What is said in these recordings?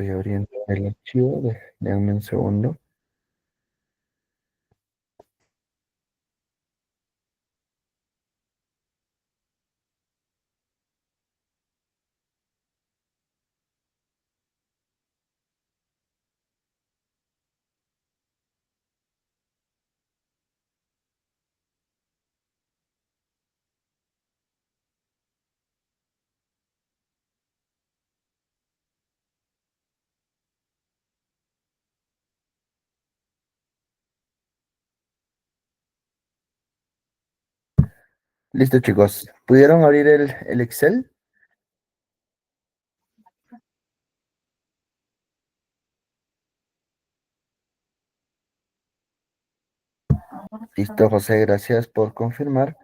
Estoy abriendo el archivo, déjame un segundo. Listo, chicos. ¿Pudieron abrir el Excel? Listo, José, gracias por confirmar.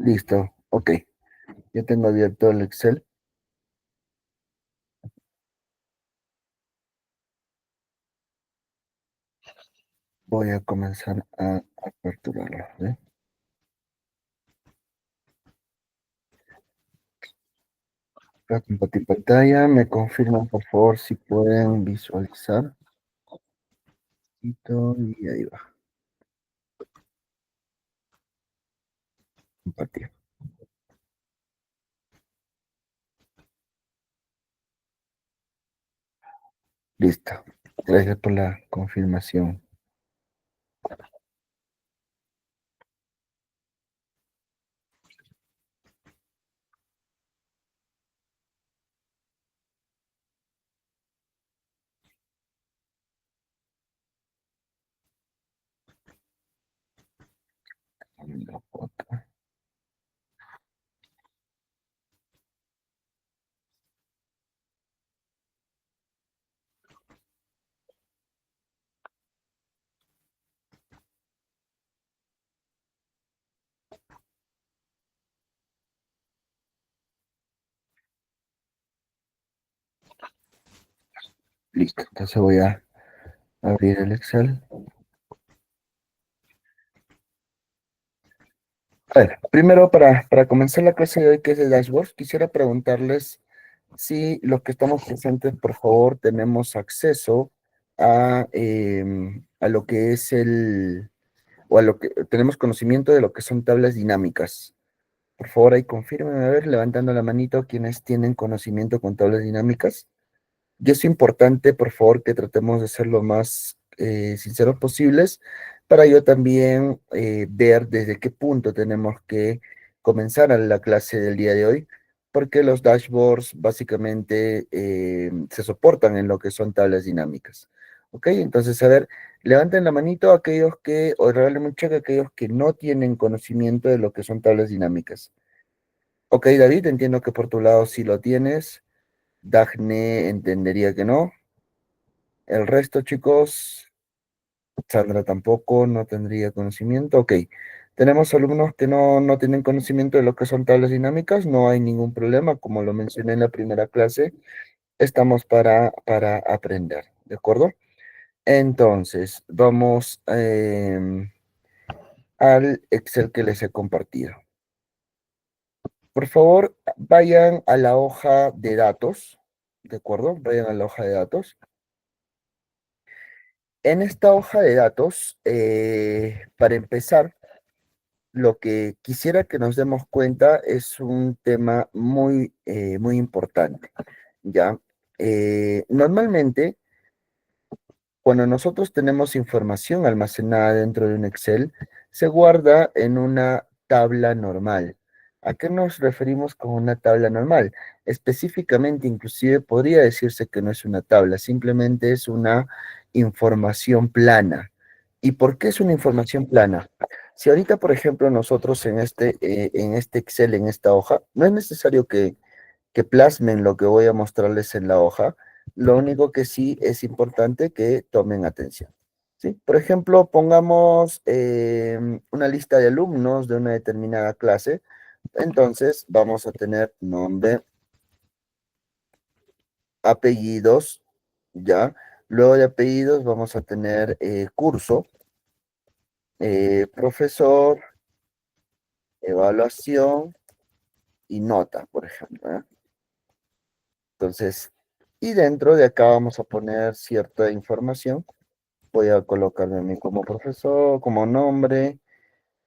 Listo, ok. Ya tengo abierto el Excel. Voy a comenzar a aperturarlo. ¿Eh? Voy a compartir pantalla. Me confirman, por favor, si pueden visualizar. Y ahí va. Compartir. Listo. Gracias por la confirmación. La foto. Listo. Entonces voy a abrir el Excel. A ver, primero para comenzar la clase de hoy, que es de dashboard, quisiera preguntarles si los que estamos presentes, por favor, tenemos acceso a lo que es o a lo que tenemos conocimiento de lo que son tablas dinámicas. Por favor, ahí confirmen, a ver, levantando la manito, quienes tienen conocimiento con tablas dinámicas. Y es importante, por favor, que tratemos de ser lo más sinceros posibles para yo también ver desde qué punto tenemos que comenzar a la clase del día de hoy, porque los dashboards básicamente se soportan en lo que son tablas dinámicas. ¿Ok? Entonces, a ver, levanten la manito aquellos que, o regalen un cheque a aquellos que no tienen conocimiento de lo que son tablas dinámicas. Ok, David, entiendo que por tu lado sí lo tienes. Dafne entendería que no. El resto, chicos, Sandra tampoco, no tendría conocimiento. Ok, tenemos alumnos que no tienen conocimiento de lo que son tablas dinámicas, no hay ningún problema, como lo mencioné en la primera clase, estamos para aprender, ¿de acuerdo? Entonces, vamos al Excel que les he compartido. Por favor, vayan a la hoja de datos, ¿de acuerdo? Vayan a la hoja de datos. En esta hoja de datos, para empezar, lo que quisiera que nos demos cuenta es un tema muy importante, ¿ya? Normalmente, cuando nosotros tenemos información almacenada dentro de un Excel, se guarda en una tabla normal. ¿A qué nos referimos con una tabla normal? Específicamente, inclusive podría decirse que no es una tabla, simplemente es una información plana. ¿Y por qué es una información plana? Si ahorita, por ejemplo, nosotros en este Excel, en esta hoja, no es necesario que plasmen lo que voy a mostrarles en la hoja. Lo único que sí es importante que tomen atención. ¿Sí? Por ejemplo, pongamos una lista de alumnos de una determinada clase. Entonces vamos a tener nombre, apellidos, ¿ya? Luego de apellidos vamos a tener curso, profesor, evaluación y nota, por ejemplo, ¿eh? Entonces, y dentro de acá vamos a poner cierta información. Voy a colocarme a mí como profesor, como nombre,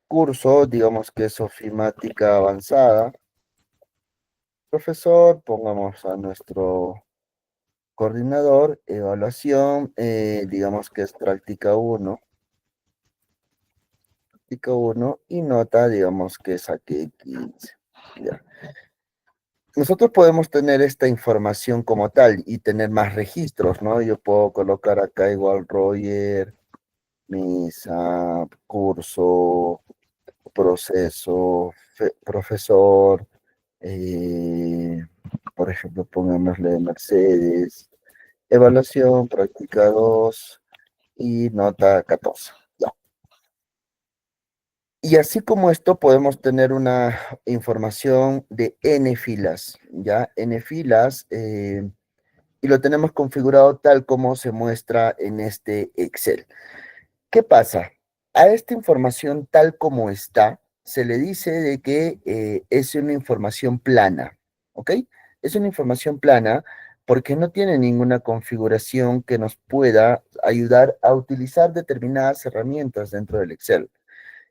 curso, digamos que es ofimática avanzada. Profesor, pongamos a nuestro coordinador, evaluación, digamos que es práctica uno y nota, digamos que saqué 15. Ya. Nosotros podemos tener esta información como tal y tener más registros, ¿no? Yo puedo colocar acá igual Roger, misa, curso, proceso, profesor, eh, por ejemplo, pongámosle Mercedes, evaluación, práctica 2 y nota 14. Ya. Y así como esto, podemos tener una información de N filas, ¿ya? N filas, y lo tenemos configurado tal como se muestra en este Excel. ¿Qué pasa? A esta información tal como está, se le dice de que es una información plana, ¿ok? Es una información plana porque no tiene ninguna configuración que nos pueda ayudar a utilizar determinadas herramientas dentro del Excel.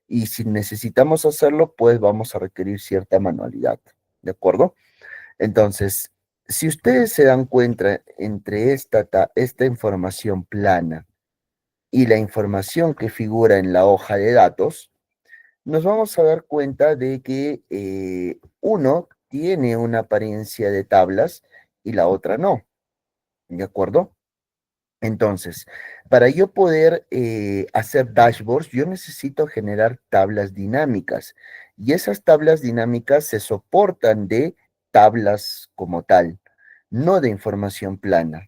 Y si necesitamos hacerlo, pues vamos a requerir cierta manualidad, ¿de acuerdo? Entonces, si ustedes se dan cuenta entre esta información plana, y la información que figura en la hoja de datos, nos vamos a dar cuenta de que uno tiene una apariencia de tablas y la otra no, ¿de acuerdo? Entonces, para yo poder hacer dashboards, yo necesito generar tablas dinámicas y esas tablas dinámicas se soportan de tablas como tal, no de información plana.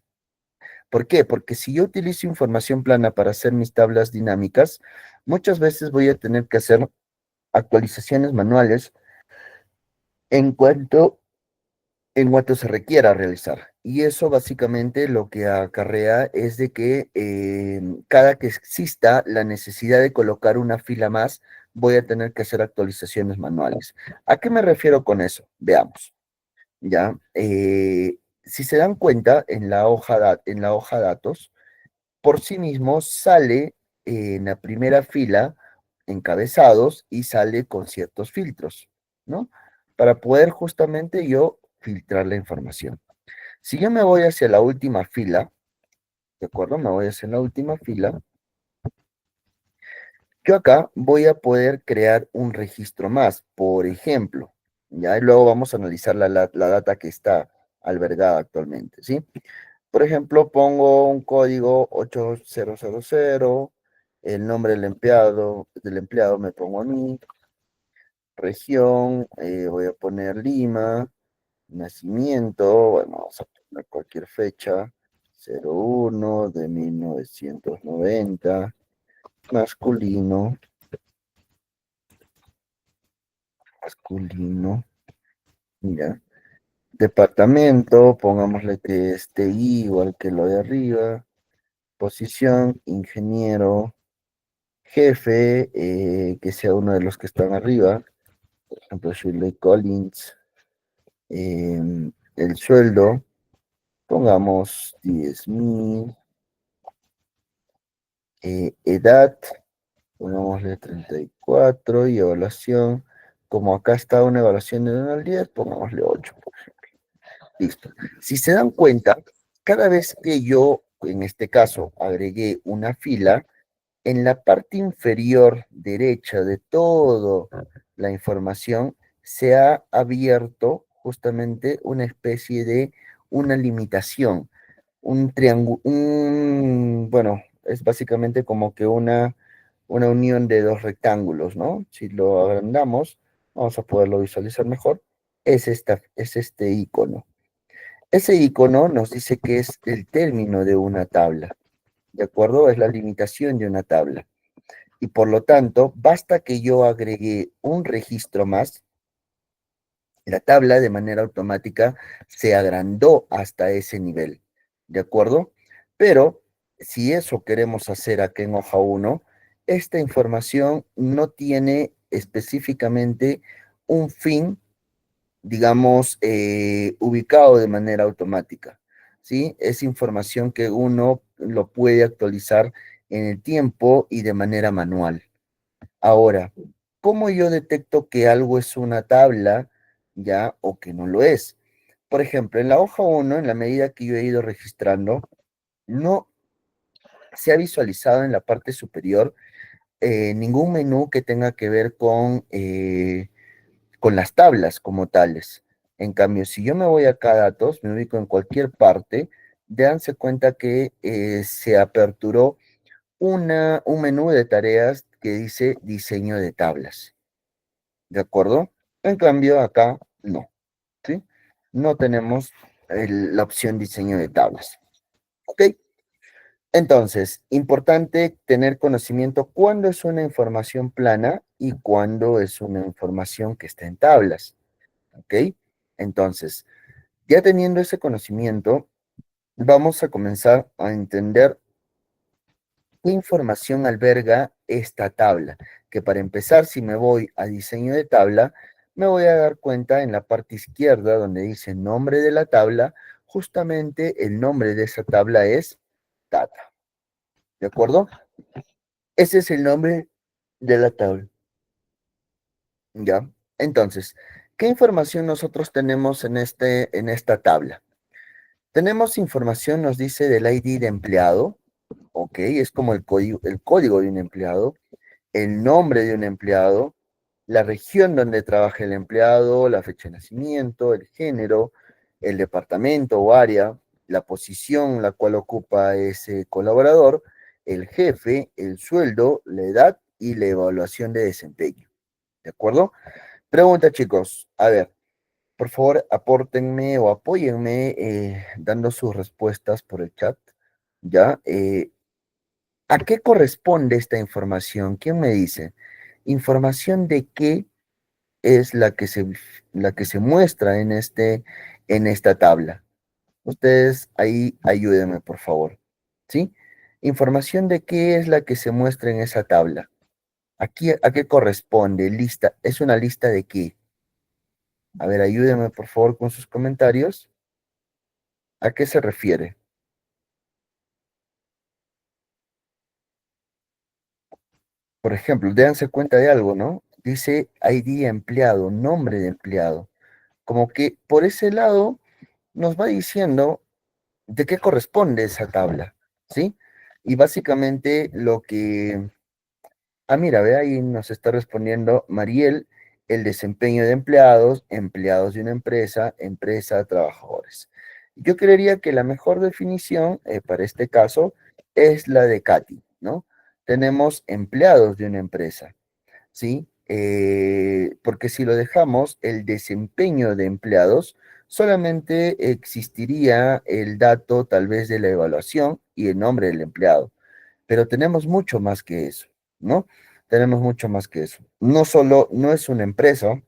¿Por qué? Porque si yo utilizo información plana para hacer mis tablas dinámicas, muchas veces voy a tener que hacer actualizaciones manuales en cuanto, en cuanto se requiera realizar. Y eso básicamente lo que acarrea es de que cada que exista la necesidad de colocar una fila más, voy a tener que hacer actualizaciones manuales. ¿A qué me refiero con eso? Veamos. ¿Ya? Si se dan cuenta, en la hoja datos, por sí mismo sale en la primera fila encabezados y sale con ciertos filtros, ¿no? Para poder justamente yo filtrar la información. Si yo me voy hacia la última fila, ¿de acuerdo? Me voy hacia la última fila. Yo acá voy a poder crear un registro más, por ejemplo, ¿ya? Y luego vamos a analizar la data que está albergada actualmente, ¿sí? Por ejemplo, pongo un código 8000, el nombre del empleado me pongo a mí, región, voy a poner Lima, nacimiento, bueno, vamos a poner cualquier fecha, 01 de 1990, masculino, masculino, mira, departamento, pongámosle que esté igual que lo de arriba, posición, ingeniero, jefe, que sea uno de los que están arriba, por ejemplo, Shirley Collins, el sueldo, pongamos 10,000, edad, pongámosle 34 y evaluación, como acá está una evaluación de 1 al 10, pongámosle 8, por ejemplo. Listo. Si se dan cuenta, cada vez que yo, en este caso, agregué una fila, en la parte inferior derecha de toda la información se ha abierto justamente una especie de una limitación, un triángulo, bueno, es básicamente como que una unión de dos rectángulos, ¿no? Si lo agrandamos, vamos a poderlo visualizar mejor, es este icono. Ese icono nos dice que es el término de una tabla, ¿de acuerdo? Es la limitación de una tabla. Y por lo tanto, basta que yo agregue un registro más, la tabla de manera automática se agrandó hasta ese nivel, ¿de acuerdo? Pero si eso queremos hacer aquí en hoja 1, esta información no tiene específicamente un fin, digamos, ubicado de manera automática, ¿sí? Es información que uno lo puede actualizar en el tiempo y de manera manual. Ahora, ¿cómo yo detecto que algo es una tabla ya o que no lo es? Por ejemplo, en la hoja 1, en la medida que yo he ido registrando, no se ha visualizado en la parte superior ningún menú que tenga que ver con las tablas como tales. En cambio, si yo me voy acá a datos, me ubico en cualquier parte, dense cuenta que se aperturó un menú de tareas que dice diseño de tablas. ¿De acuerdo? En cambio, acá no, ¿sí? No tenemos la opción diseño de tablas. ¿Ok? Entonces, importante tener conocimiento cuándo es una información plana y cuándo es una información que está en tablas. ¿Ok? Entonces, ya teniendo ese conocimiento, vamos a comenzar a entender qué información alberga esta tabla. Que para empezar, si me voy a diseño de tabla, me voy a dar cuenta en la parte izquierda donde dice nombre de la tabla, justamente el nombre de esa tabla es data. ¿De acuerdo? Ese es el nombre de la tabla. ¿Ya? Entonces, ¿qué información nosotros tenemos en esta tabla? Tenemos información, nos dice del ID de empleado, ¿ok? Es como el código de un empleado, el nombre de un empleado, la región donde trabaja el empleado, la fecha de nacimiento, el género, el departamento o área, la posición la cual ocupa ese colaborador, el jefe, el sueldo, la edad y la evaluación de desempeño. ¿De acuerdo? Pregunta, chicos. A ver, por favor, apórtenme o apóyenme dando sus respuestas por el chat. ¿Ya? ¿A qué corresponde esta información? ¿Quién me dice? ¿Información de qué es la que se muestra en esta tabla? Ustedes ahí ayúdenme, por favor. ¿Sí? Información de qué es la que se muestra en esa tabla. Aquí, ¿a qué corresponde? Lista. ¿Es una lista de qué? A ver, ayúdenme, por favor, con sus comentarios. ¿A qué se refiere? Por ejemplo, déjense cuenta de algo, ¿no? Dice ID empleado, nombre de empleado. Como que por ese lado nos va diciendo de qué corresponde esa tabla, ¿sí? Y básicamente lo que... Ah, mira, ve ahí nos está respondiendo Mariel, el desempeño de empleados, empleados de una empresa, empresa, trabajadores. Yo creería que la mejor definición para este caso es la de Katy, ¿no? Tenemos empleados de una empresa. ¿Sí? Porque si lo dejamos, el desempeño de empleados, solamente existiría el dato tal vez de la evaluación y el nombre del empleado, pero tenemos mucho más que eso, ¿no? Tenemos mucho más que eso. No solo, no es una empresa,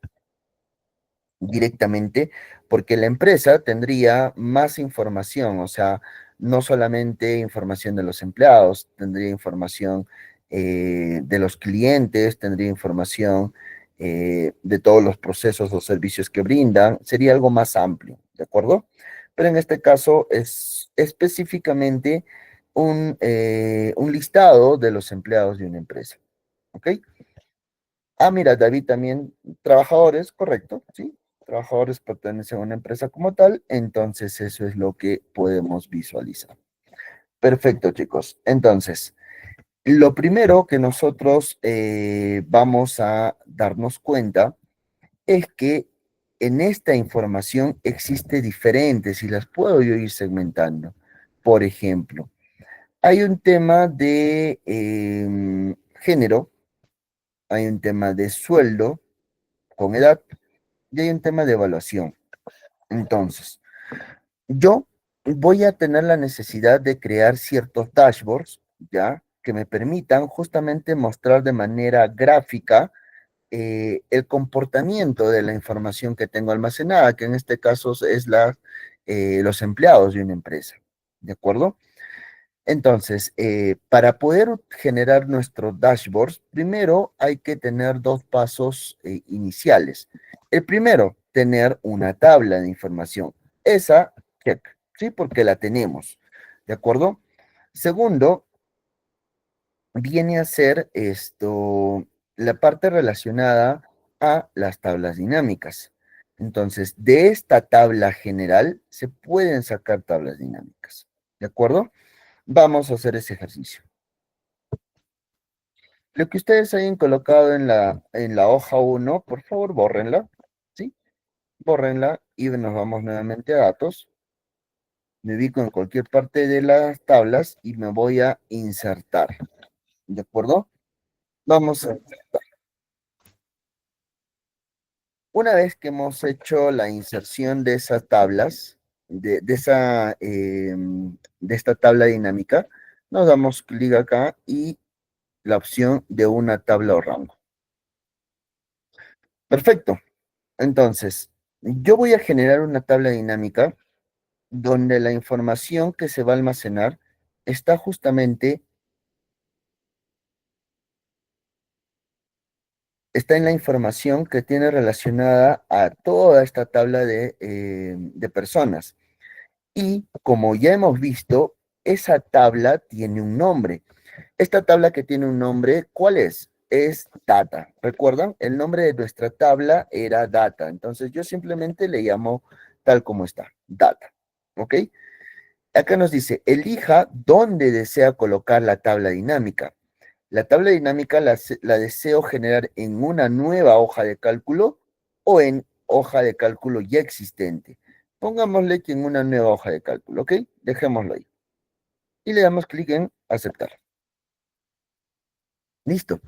directamente, porque la empresa tendría más información, o sea, no solamente información de los empleados, tendría información de los clientes, tendría información de todos los procesos o servicios que brindan, sería algo más amplio, ¿de acuerdo? Pero en este caso es específicamente un listado de los empleados de una empresa. ¿ok? Ah, mira, David también, trabajadores, correcto, ¿sí? Trabajadores pertenecen a una empresa como tal, entonces eso es lo que podemos visualizar. Perfecto, chicos. Entonces, lo primero que nosotros vamos a darnos cuenta es que en esta información existe diferentes y las puedo yo ir segmentando. Por ejemplo, hay un tema de género, hay un tema de sueldo con edad y hay un tema de evaluación. Entonces, yo voy a tener la necesidad de crear ciertos dashboards, ¿ya? Que me permitan justamente mostrar de manera gráfica el comportamiento de la información que tengo almacenada, que en este caso es los empleados de una empresa, ¿de acuerdo? Entonces, para poder generar nuestros dashboards, primero hay que tener dos pasos iniciales. El primero, tener una tabla de información. Esa, check, ¿sí? Porque la tenemos, ¿de acuerdo? Segundo, viene a ser esto, la parte relacionada a las tablas dinámicas. Entonces, de esta tabla general se pueden sacar tablas dinámicas, ¿de acuerdo? Vamos a hacer ese ejercicio. Lo que ustedes hayan colocado en la hoja 1, por favor, bórrenla, ¿sí? Bórrenla y nos vamos nuevamente a datos. Me ubico en cualquier parte de las tablas y me voy a insertar, ¿de acuerdo? Vamos a... Una vez que hemos hecho la inserción de esas tablas, de esta tabla dinámica, nos damos clic acá y la opción de una tabla o rango. Perfecto. Entonces, yo voy a generar una tabla dinámica donde la información que se va a almacenar está justamente, está en la información que tiene relacionada a toda esta tabla de personas. Y como ya hemos visto, esa tabla tiene un nombre. Esta tabla que tiene un nombre, ¿cuál es? Es data. ¿Recuerdan? El nombre de nuestra tabla era data. Entonces yo simplemente le llamo tal como está, data. ¿Ok? Acá nos dice, elija dónde desea colocar la tabla dinámica. La tabla dinámica la deseo generar en una nueva hoja de cálculo o en hoja de cálculo ya existente. Pongámosle que en una nueva hoja de cálculo, ¿ok? Dejémoslo ahí. Y le damos clic en aceptar. Listo.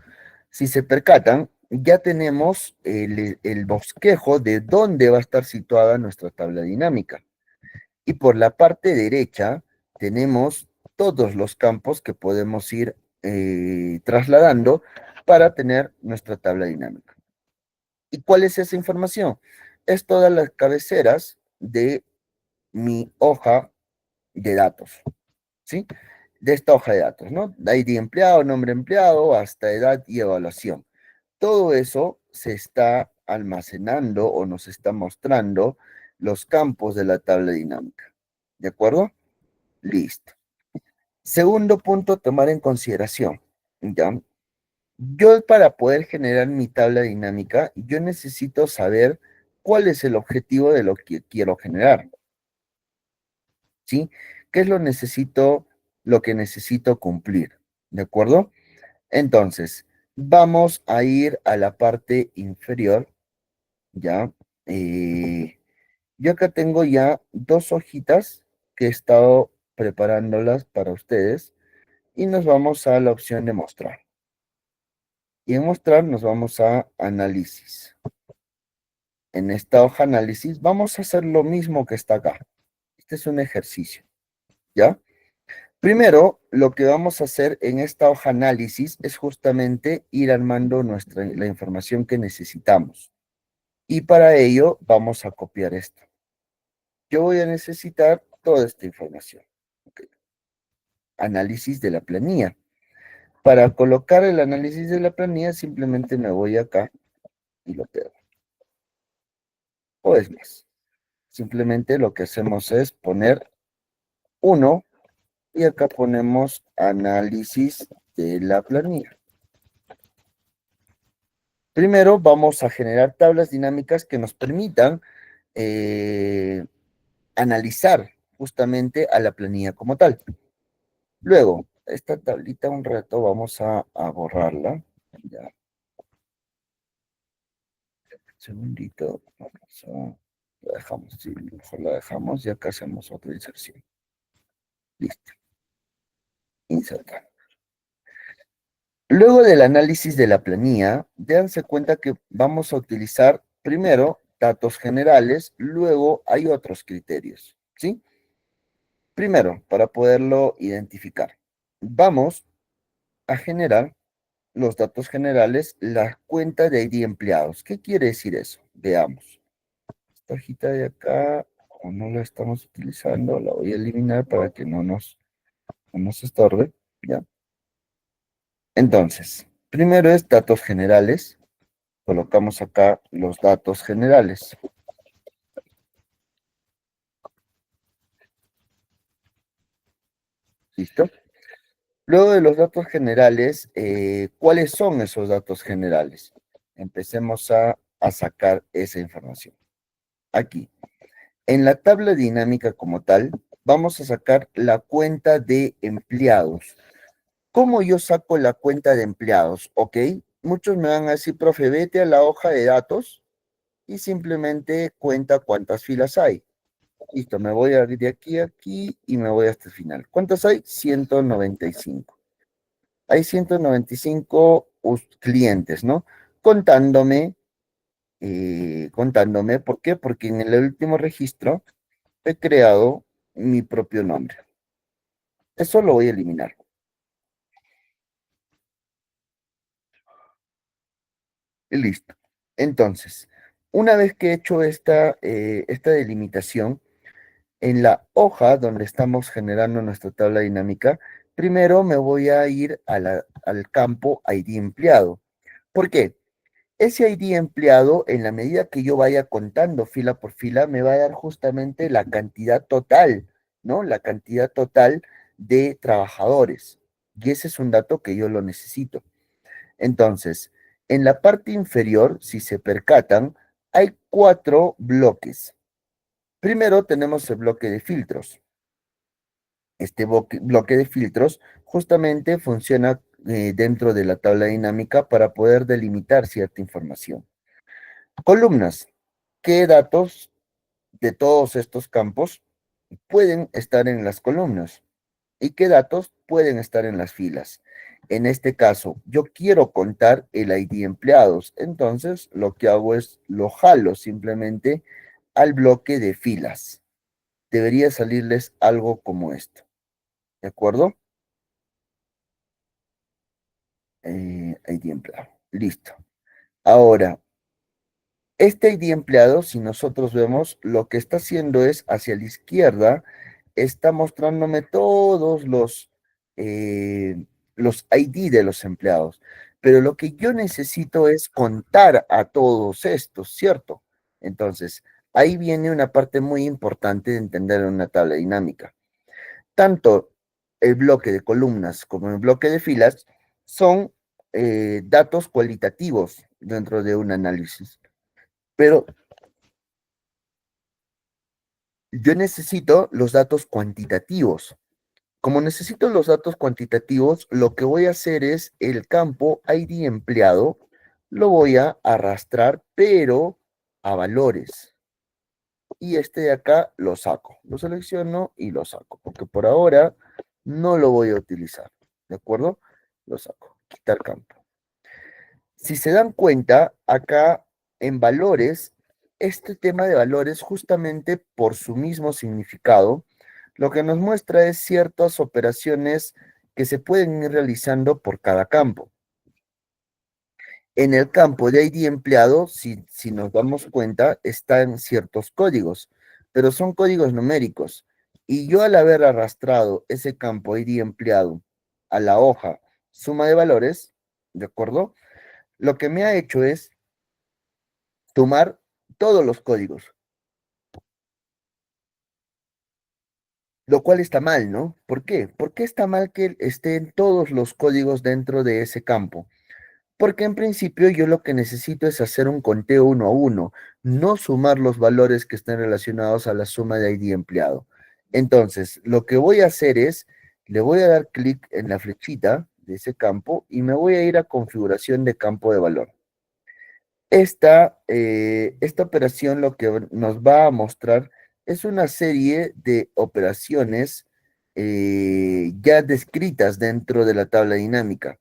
Si se percatan, ya tenemos el bosquejo de dónde va a estar situada nuestra tabla dinámica. Y por la parte derecha tenemos todos los campos que podemos ir trasladando para tener nuestra tabla dinámica. ¿Y cuál es esa información? Es todas las cabeceras de mi hoja de datos, ¿sí? De esta hoja de datos, ¿no? ID empleado, nombre empleado, hasta edad y evaluación. Todo eso se está almacenando o nos está mostrando los campos de la tabla dinámica. ¿De acuerdo? Listo. Segundo punto, a tomar en consideración. ¿Ya? Yo para poder generar mi tabla dinámica, yo necesito saber cuál es el objetivo de lo que quiero generar. ¿Sí? ¿Qué es lo que necesito cumplir? ¿De acuerdo? Entonces, vamos a ir a la parte inferior, ¿ya? Yo acá tengo ya dos hojitas que he estado preparándolas para ustedes y nos vamos a la opción de mostrar. Y en mostrar nos vamos a análisis. En esta hoja análisis vamos a hacer lo mismo que está acá. Este es un ejercicio, ¿ya? Primero, lo que vamos a hacer en esta hoja análisis es justamente ir armando la información que necesitamos. Y para ello vamos a copiar esto. Yo voy a necesitar toda esta información. Ok. Análisis de la planilla. Para colocar el análisis de la planilla, simplemente me voy acá y lo pego. O es más, simplemente lo que hacemos es poner 1 y acá ponemos análisis de la planilla. Primero vamos a generar tablas dinámicas que nos permitan eh, analizar justamente a la planilla como tal. Luego, esta tablita un rato vamos a borrarla. Ya, un segundito. La dejamos, sí, mejor la dejamos y acá hacemos otra inserción. Listo, insertar. Luego del análisis de la planilla, dense cuenta que vamos a utilizar primero datos generales, luego hay otros criterios, ¿sí? Primero, para poderlo identificar, vamos a generar los datos generales, la cuenta de ID empleados. ¿Qué quiere decir eso? Veamos. Esta hojita de acá, como no la estamos utilizando, la voy a eliminar para que no nos estorbe, ¿ya? Entonces, primero es datos generales. Colocamos acá los datos generales. ¿Listo? Luego de los datos generales, ¿cuáles son esos datos generales? Empecemos a sacar esa información. Aquí, en la tabla dinámica como tal, vamos a sacar la cuenta de empleados. ¿Cómo yo saco la cuenta de empleados? Ok, muchos me van a decir, profe, vete a la hoja de datos y simplemente cuenta cuántas filas hay. Listo, me voy de aquí a aquí y me voy hasta el final. ¿Cuántas hay? 195. Hay 195 clientes, ¿no? Contándome, contándome, ¿por qué? Porque en el último registro he creado mi propio nombre. Eso lo voy a eliminar. Y listo. Entonces, una vez que he hecho esta delimitación, en la hoja donde estamos generando nuestra tabla dinámica, primero me voy a ir al campo ID empleado. ¿Por qué? Ese ID empleado, en la medida que yo vaya contando fila por fila, me va a dar justamente la cantidad total, ¿no? La cantidad total de trabajadores. Y ese es un dato que yo lo necesito. Entonces, en la parte inferior, si se percatan, hay 4 bloques. Primero tenemos el bloque de filtros. Este bloque de filtros justamente funciona dentro de la tabla dinámica para poder delimitar cierta información. Columnas. ¿Qué datos de todos estos campos pueden estar en las columnas? ¿Y qué datos pueden estar en las filas? En este caso, yo quiero contar el ID empleados, entonces lo que hago es lo jalo simplemente al bloque de filas. Debería salirles algo como esto, ¿de acuerdo? ID empleado, listo. Ahora, este ID empleado, si nosotros vemos, lo que está haciendo es hacia la izquierda, está mostrándome todos los ID de los empleados. Pero lo que yo necesito es contar a todos estos, ¿cierto? Entonces, ahí viene una parte muy importante de entender una tabla dinámica. Tanto el bloque de columnas como el bloque de filas son datos cualitativos dentro de un análisis. Pero yo necesito los datos cuantitativos. Como necesito los datos cuantitativos, lo que voy a hacer es el campo ID empleado, lo voy a arrastrar, pero a valores. Y este de acá lo saco. Lo selecciono y lo saco, porque por ahora no lo voy a utilizar. ¿De acuerdo? Lo saco. Quitar campo. Si se dan cuenta, acá en valores, este tema de valores, justamente por su mismo significado, lo que nos muestra es ciertas operaciones que se pueden ir realizando por cada campo. En el campo de ID empleado, si nos damos cuenta, están ciertos códigos, pero son códigos numéricos. Y yo al haber arrastrado ese campo ID empleado a la hoja suma de valores, ¿de acuerdo? Lo que me ha hecho es tomar todos los códigos, lo cual está mal, ¿no? ¿Por qué? ¿Por qué está mal que estén todos los códigos dentro de ese campo? Porque en principio yo lo que necesito es hacer un conteo uno a uno, no sumar los valores que estén relacionados a la suma de ID empleado. Entonces, lo que voy a hacer es, le voy a dar clic en la flechita de ese campo y me voy a ir a configuración de campo de valor. Esta operación lo que nos va a mostrar es una serie de operaciones ya descritas dentro de la tabla dinámica.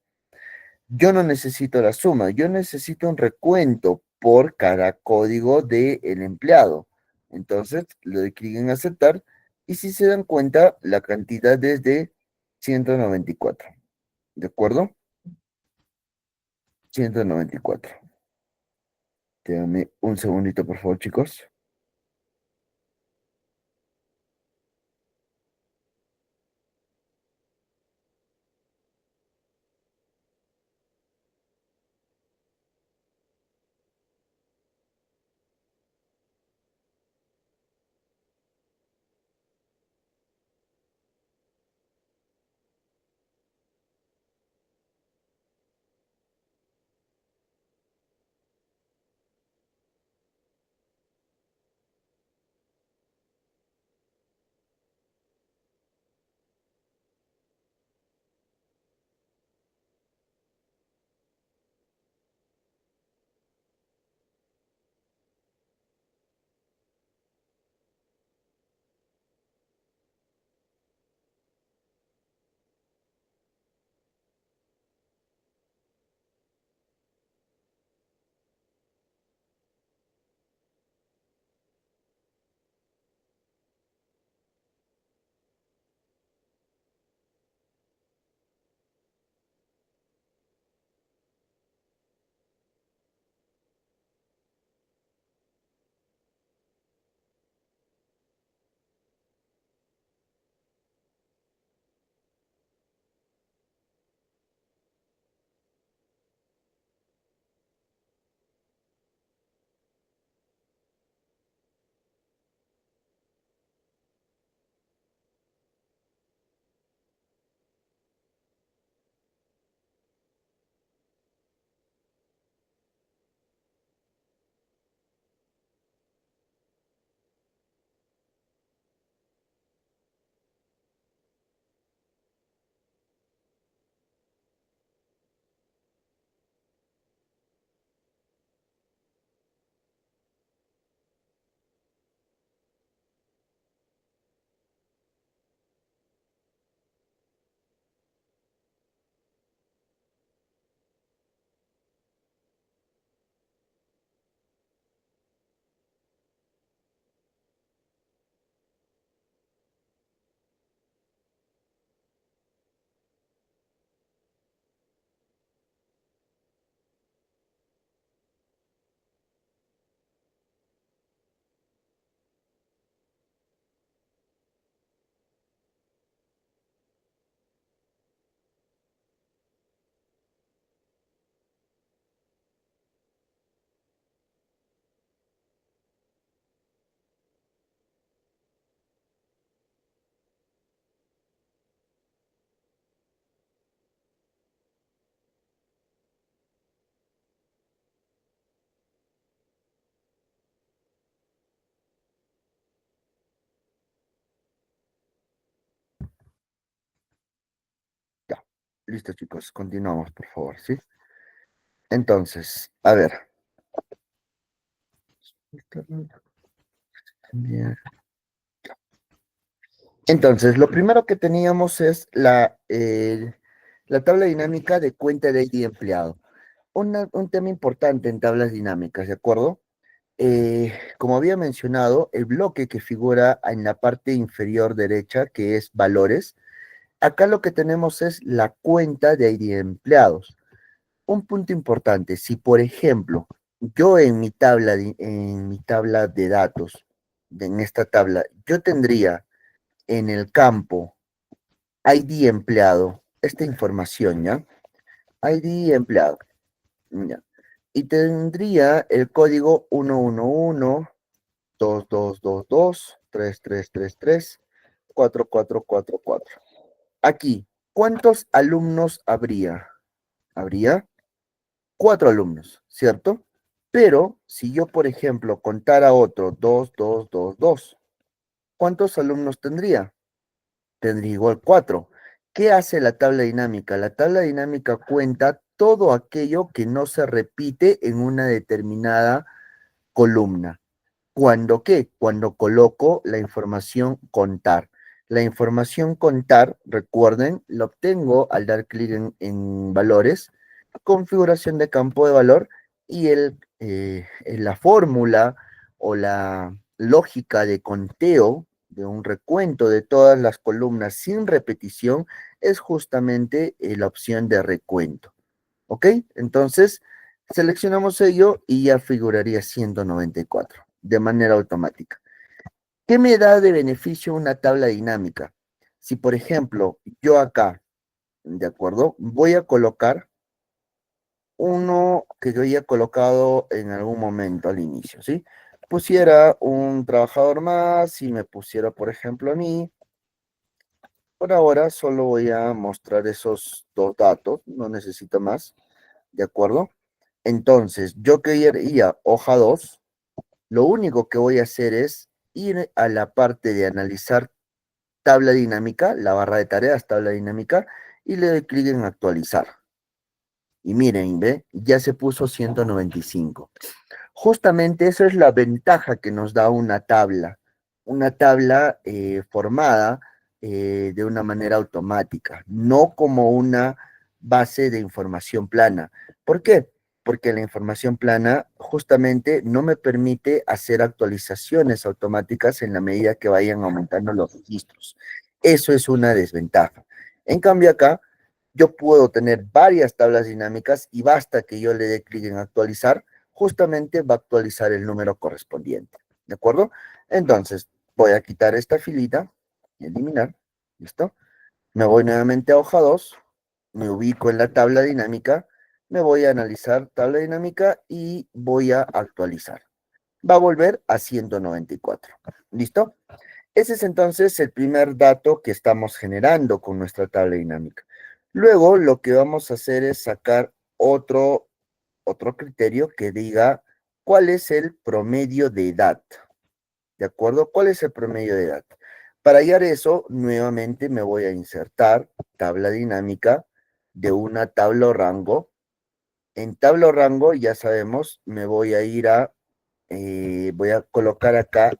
Yo no necesito la suma, yo necesito un recuento por cada código del empleado. Entonces, le doy clic en aceptar y si se dan cuenta, la cantidad es de 194. ¿De acuerdo? 194. Déjame un segundito, por favor, chicos. Ya, listo, chicos, continuamos, por favor, ¿sí? Entonces, a ver. Bien. Entonces, lo primero que teníamos es la tabla dinámica de cuenta de ID empleado. Un tema importante en tablas dinámicas, ¿de acuerdo? Como había mencionado, el bloque que figura en la parte inferior derecha, que es valores, acá lo que tenemos es la cuenta de ID empleados. Un punto importante, si por ejemplo, yo en mi tabla de datos, en esta tabla, yo tendría en el campo ID empleado, esta información, ¿ya? ID empleado, ¿ya? Y tendría el código 111-2222-3333-4444. Aquí, ¿cuántos alumnos habría? ¿Habría? 4 alumnos, ¿cierto? Pero si yo, por ejemplo, contara otro 2, 2, 2, 2, ¿cuántos alumnos tendría? Tendría igual 4. ¿Qué hace la tabla dinámica? La tabla dinámica cuenta todo aquello que no se repite en una determinada columna. ¿Cuándo qué? Cuando coloco la información contar. La información contar, recuerden, la obtengo al dar clic en valores, configuración de campo de valor y la fórmula o la lógica de conteo de un recuento de todas las columnas sin repetición es justamente la opción de recuento. ¿Ok? Entonces, seleccionamos ello y ya figuraría 194 de manera automática. ¿Qué me da de beneficio una tabla dinámica? Si, por ejemplo, yo acá, ¿de acuerdo? Voy a colocar uno que yo había colocado en algún momento al inicio, ¿sí? Pusiera un trabajador más y me pusiera, por ejemplo, a mí. Por ahora solo voy a mostrar esos dos datos, no necesito más, ¿de acuerdo? Entonces, yo quería hoja 2. Lo único que voy a hacer es ir a la parte de analizar tabla dinámica, la barra de tareas, tabla dinámica, y le doy clic en actualizar. Y miren, ¿ve? Ya se puso 195. Justamente eso es la ventaja que nos da una tabla formada de una manera automática, no como una base de información plana. ¿Por qué? Porque la información plana justamente no me permite hacer actualizaciones automáticas en la medida que vayan aumentando los registros. Eso es una desventaja. En cambio acá, yo puedo tener varias tablas dinámicas y basta que yo le dé clic en actualizar, justamente va a actualizar el número correspondiente. ¿De acuerdo? Entonces, voy a quitar esta filita y eliminar. ¿Listo? Me voy nuevamente a hoja 2, me ubico en la tabla dinámica, me voy a analizar tabla dinámica y voy a actualizar. Va a volver a 194. ¿Listo? Ese es entonces el primer dato que estamos generando con nuestra tabla dinámica. Luego, lo que vamos a hacer es sacar otro criterio que diga cuál es el promedio de edad. ¿De acuerdo? ¿Cuál es el promedio de edad? Para hallar eso, nuevamente me voy a insertar tabla dinámica de una tabla o rango. En tabla o rango, ya sabemos, me voy a ir voy a colocar acá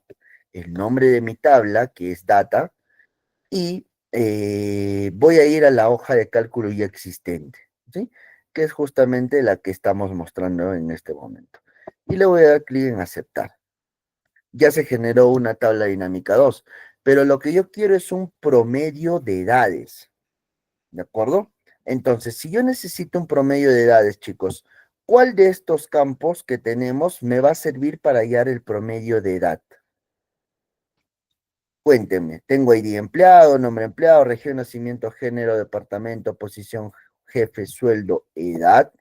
el nombre de mi tabla, que es data, y voy a ir a la hoja de cálculo ya existente, ¿sí? Que es justamente la que estamos mostrando en este momento. Y le voy a dar clic en aceptar. Ya se generó una tabla dinámica 2, pero lo que yo quiero es un promedio de edades, ¿de acuerdo? Entonces, si yo necesito un promedio de edades, chicos, ¿cuál de estos campos que tenemos me va a servir para hallar el promedio de edad? Cuéntenme, tengo ID empleado, nombre empleado, región, nacimiento, género, departamento, posición, jefe, sueldo, edad,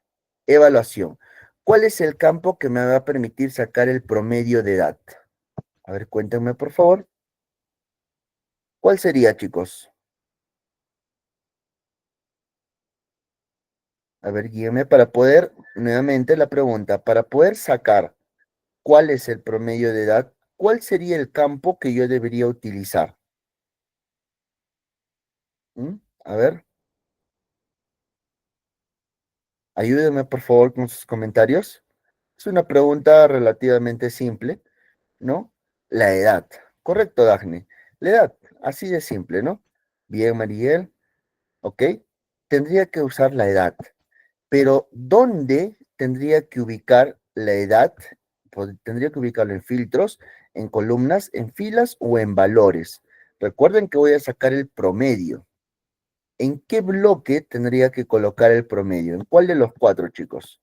evaluación. ¿Cuál es el campo que me va a permitir sacar el promedio de edad? A ver, cuéntenme, por favor. ¿Cuál sería, chicos? A ver, guíeme para poder, nuevamente la pregunta, para poder sacar cuál es el promedio de edad, ¿cuál sería el campo que yo debería utilizar? ¿Mm? A ver, ayúdenme por favor con sus comentarios. Es una pregunta relativamente simple, ¿no? La edad. Correcto, Dafne. La edad, así de simple, ¿no? Bien, Mariel, ok. Tendría que usar la edad. Pero ¿dónde tendría que ubicar la edad? Tendría que ubicarlo en filtros, en columnas, en filas o en valores. Recuerden que voy a sacar el promedio. ¿En qué bloque tendría que colocar el promedio? ¿En cuál de los cuatro, chicos?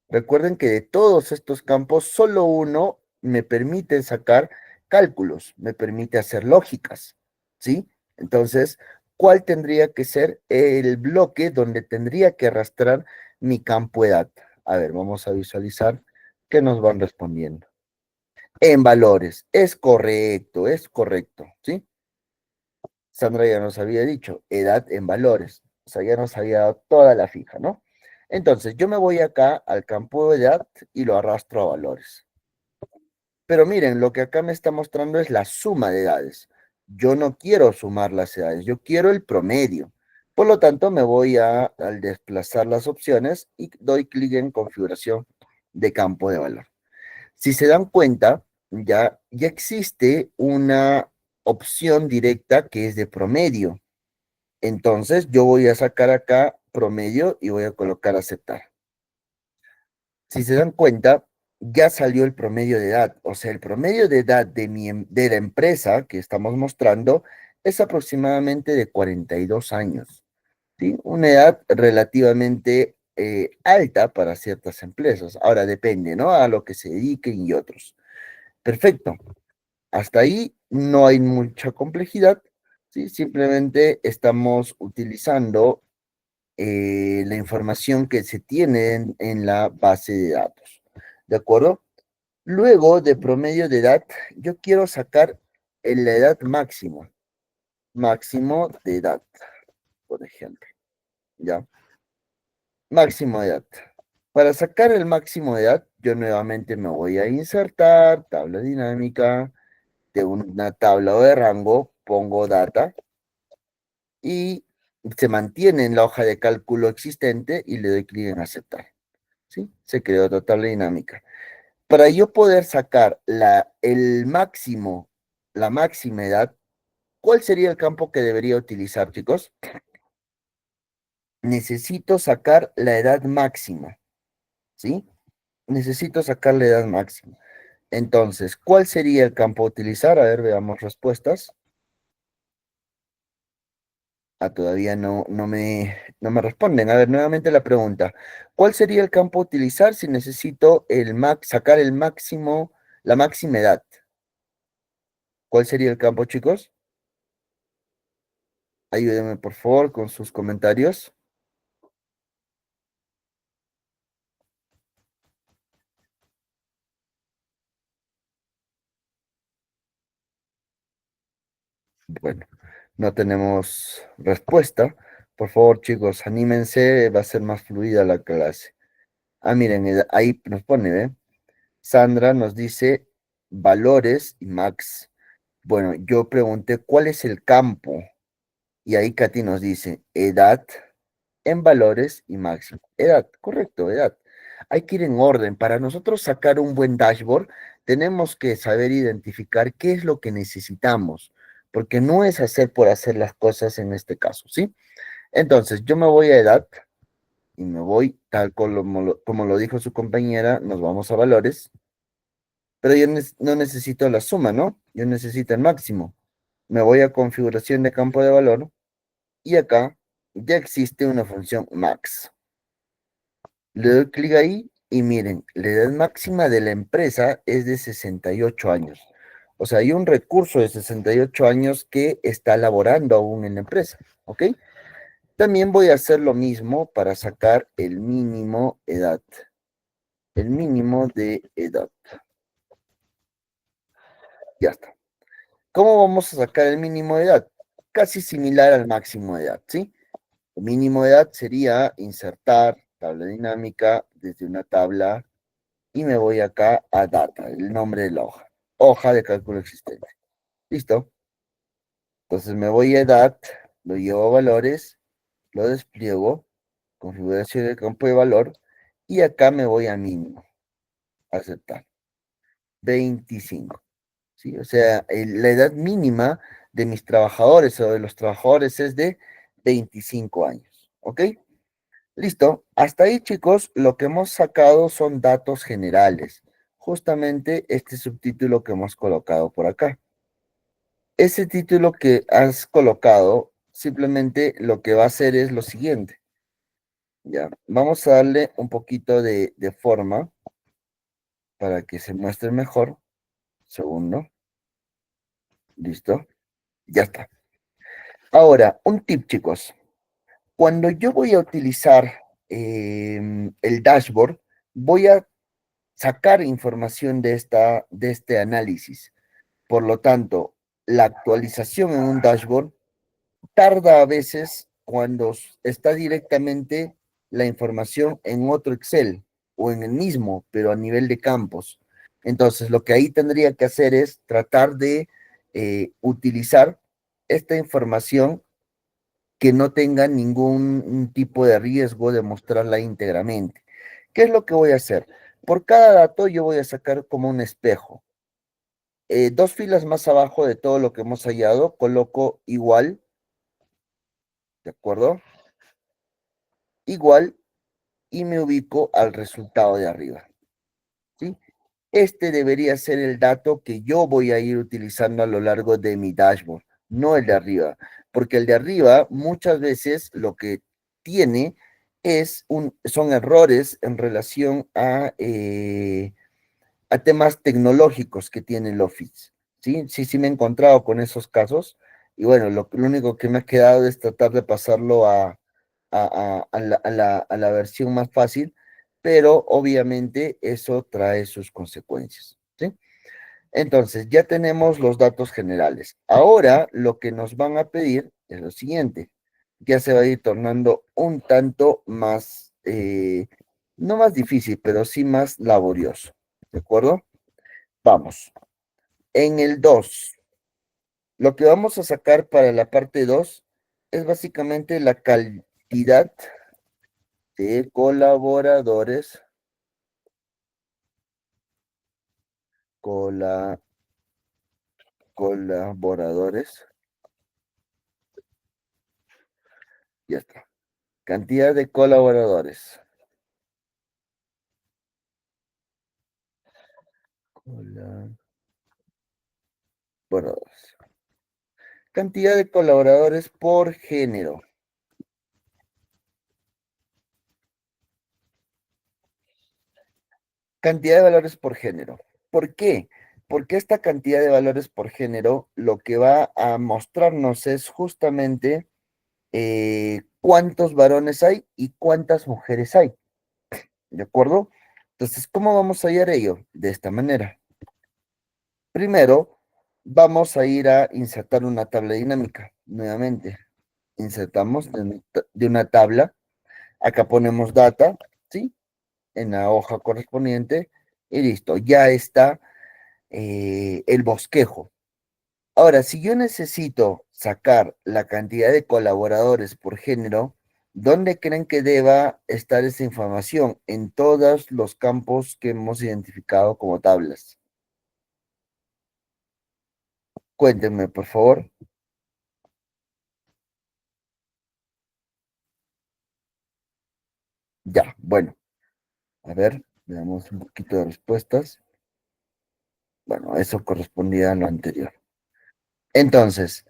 Recuerden que de todos estos campos, solo uno me permite sacar cálculos, me permite hacer lógicas, ¿sí? Entonces, ¿cuál tendría que ser el bloque donde tendría que arrastrar mi campo edad? A ver, vamos a visualizar qué nos van respondiendo. En valores, es correcto, ¿sí? Sandra ya nos había dicho, edad en valores. O sea, ya nos había dado toda la fija, ¿no? Entonces, yo me voy acá al campo de edad y lo arrastro a valores. Pero miren, lo que acá me está mostrando es la suma de edades. Yo no quiero sumar las edades, yo quiero el promedio. Por lo tanto, me voy al desplazar las opciones y doy clic en configuración de campo de valor. Si se dan cuenta, ya existe una opción directa que es de promedio. Entonces, yo voy a sacar acá promedio y voy a colocar aceptar. Si se dan cuenta, ya salió el promedio de edad. O sea, el promedio de edad de la empresa que estamos mostrando es aproximadamente de 42 años, ¿sí? Una edad relativamente alta para ciertas empresas. Ahora depende, ¿no? A lo que se dediquen y otros. Perfecto. Hasta ahí no hay mucha complejidad, ¿sí? Simplemente estamos utilizando la información que se tiene en la base de datos. ¿De acuerdo? Luego de promedio de edad, yo quiero sacar la edad máxima. Máximo de edad, por ejemplo. ¿Ya? Máximo de edad. Para sacar el máximo de edad, yo nuevamente me voy a insertar, tabla dinámica, de una tabla o de rango, pongo data y se mantiene en la hoja de cálculo existente y le doy clic en aceptar. ¿Sí? Se creó otra tabla dinámica. Para yo poder sacar el máximo, la máxima edad, ¿cuál sería el campo que debería utilizar, chicos? Necesito sacar la edad máxima, ¿sí? Necesito sacar la edad máxima. Entonces, ¿cuál sería el campo a utilizar? A ver, veamos respuestas. Ah, todavía no me responden. A ver, nuevamente la pregunta. ¿Cuál sería el campo a utilizar si necesito sacar el máximo, la máxima edad? ¿Cuál sería el campo, chicos? Ayúdenme, por favor, con sus comentarios. Bueno, no tenemos respuesta. Por favor, chicos, anímense, va a ser más fluida la clase. Ah, miren, ahí nos pone, ¿eh? Sandra nos dice valores y max. Bueno, yo pregunté cuál es el campo y ahí Katy nos dice edad en valores y máximo. Edad, correcto, edad. Hay que ir en orden. Para nosotros sacar un buen dashboard, tenemos que saber identificar qué es lo que necesitamos, porque no es hacer por hacer las cosas en este caso, ¿sí? Entonces, yo me voy a edad y me voy, tal como lo dijo su compañera, nos vamos a valores, pero yo no necesito la suma, ¿no? Yo necesito el máximo. Me voy a configuración de campo de valor y acá ya existe una función max. Le doy clic ahí y miren, la edad máxima de la empresa es de 68 años. O sea, hay un recurso de 68 años que está laborando aún en la empresa, ¿ok? También voy a hacer lo mismo para sacar el mínimo edad. El mínimo de edad. Ya está. ¿Cómo vamos a sacar el mínimo de edad? Casi similar al máximo de edad, ¿sí? El mínimo de edad sería insertar tabla dinámica desde una tabla y me voy acá a data, el nombre de la hoja. Hoja de cálculo existente. ¿Listo? Entonces me voy a edad, lo llevo a valores, lo despliego, configuración del campo de valor y acá me voy a mínimo. Aceptar. 25. ¿Sí? O sea, la edad mínima de mis trabajadores o de los trabajadores es de 25 años. ¿Ok? Listo. Hasta ahí, chicos, lo que hemos sacado son datos generales. Justamente este subtítulo que hemos colocado por acá. Ese título que has colocado, simplemente lo que va a hacer es lo siguiente. Ya, vamos a darle un poquito de forma para que se muestre mejor. Segundo. Listo. Ya está. Ahora, un tip, chicos. Cuando yo voy a utilizar el dashboard, voy a sacar información de este análisis. Por lo tanto, la actualización en un dashboard tarda a veces cuando está directamente la información en otro Excel o en el mismo, pero a nivel de campos. Entonces, lo que ahí tendría que hacer es tratar de utilizar esta información que no tenga ningún tipo de riesgo de mostrarla íntegramente. ¿Qué es lo que voy a hacer? Por cada dato yo voy a sacar como un espejo. Dos filas más abajo de todo lo que hemos hallado, coloco igual, ¿de acuerdo? Igual y me ubico al resultado de arriba, ¿sí? Este debería ser el dato que yo voy a ir utilizando a lo largo de mi dashboard, no el de arriba, porque el de arriba muchas veces lo que tiene son errores en relación a temas tecnológicos que tiene el Office. Sí, sí, sí me he encontrado con esos casos y bueno, lo único que me ha quedado es tratar de pasarlo a la versión más fácil, pero obviamente eso trae sus consecuencias. ¿Sí? Entonces, ya tenemos los datos generales. Ahora lo que nos van a pedir es lo siguiente. Ya se va a ir tornando un tanto más, no más difícil, pero sí más laborioso. ¿De acuerdo? Vamos. En el 2, lo que vamos a sacar para la parte 2 es básicamente la cantidad de cola, colaboradores, ya está. Cantidad de colaboradores. Colaboradores. Cantidad de colaboradores por género. Cantidad de valores por género. ¿Por qué? Porque esta cantidad de valores por género lo que va a mostrarnos es justamente cuántos varones hay y cuántas mujeres hay. ¿De acuerdo? Entonces, ¿cómo vamos a hallar ello? De esta manera. Primero, vamos a ir a insertar una tabla dinámica. Nuevamente, insertamos de una tabla. Acá ponemos data, ¿sí? En la hoja correspondiente y listo, ya está el bosquejo. Ahora, si yo necesito sacar la cantidad de colaboradores por género, ¿dónde creen que deba estar esa información? En todos los campos que hemos identificado como tablas. Cuéntenme, por favor. Ya, bueno, a ver, veamos un poquito de respuestas. Bueno, eso correspondía a lo anterior. Entonces,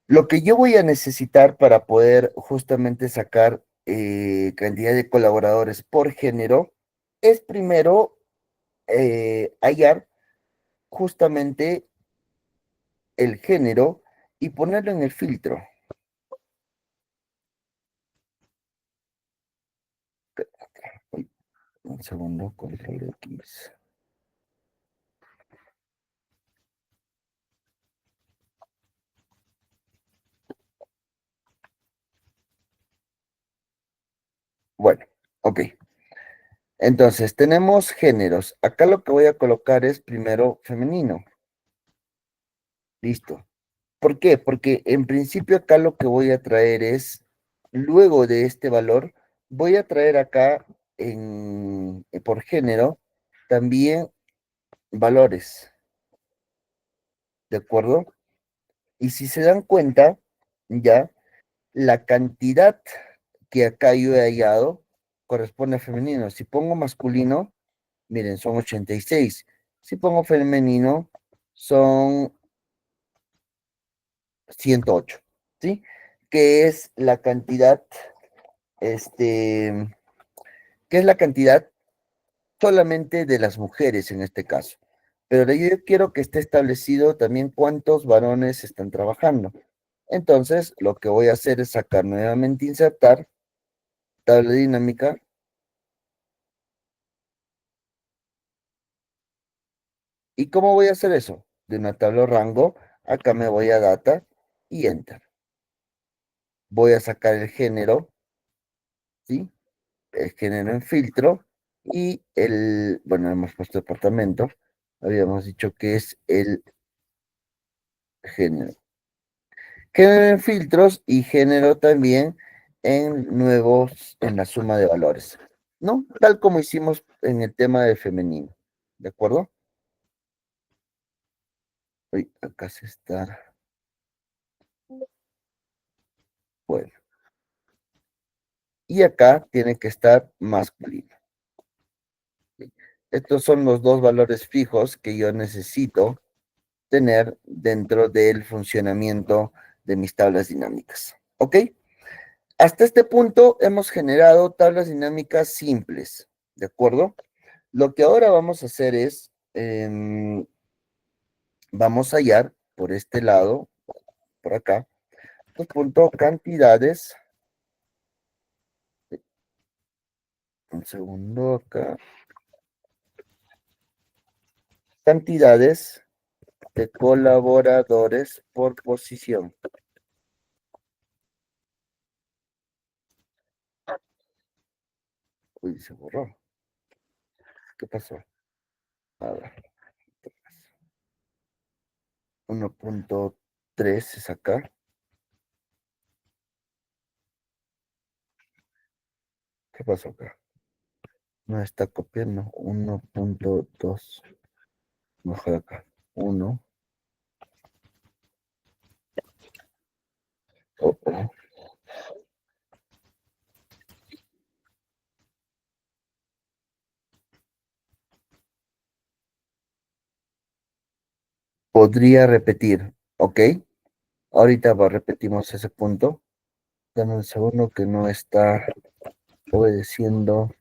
lo que yo voy a necesitar para poder justamente sacar cantidad de colaboradores por género es primero hallar justamente el género y ponerlo en el filtro. Uy, un segundo, control X. Bueno, ok. Entonces, tenemos géneros. Acá lo que voy a colocar es primero femenino. Listo. ¿Por qué? Porque en principio acá lo que voy a traer es, luego de este valor, voy a traer acá por género también valores, ¿de acuerdo? Y si se dan cuenta, ya, la cantidad que acá yo he hallado corresponde a femenino. Si pongo masculino, miren, son 86. Si pongo femenino, son 108, ¿sí? Que es la cantidad, este, que es la cantidad solamente de las mujeres en este caso. Pero yo quiero que esté establecido también cuántos varones están trabajando. Entonces, lo que voy a hacer es sacar nuevamente, insertar, tabla dinámica. ¿Y cómo voy a hacer eso? De una tabla rango, acá me voy a data y enter. voy a sacar el género, ¿sí? El género en filtro y bueno, hemos puesto departamento, habíamos dicho que es el género. Género en filtros y género también en nuevos, en la suma de valores, ¿no? Tal como hicimos en el tema del femenino, ¿de acuerdo? Uy, acá se está, bueno, y acá tiene que estar masculino. ¿Sí? Estos son los dos valores fijos que yo necesito tener dentro del funcionamiento de mis tablas dinámicas. ¿Ok? Hasta este punto hemos generado tablas dinámicas simples, ¿de acuerdo? Lo que ahora vamos a hacer es, vamos a hallar por este lado, por acá, punto cantidades, un segundo acá, cantidades de colaboradores por posición. Uy, se borró. ¿Qué pasó? A ver. 1.3 es acá. ¿Qué pasó acá? No está copiando. 1.2. Mejor acá. 1. Oh, oh. Podría repetir, ¿ok? Ahorita repetimos ese punto. Dame un segundo que no está obedeciendo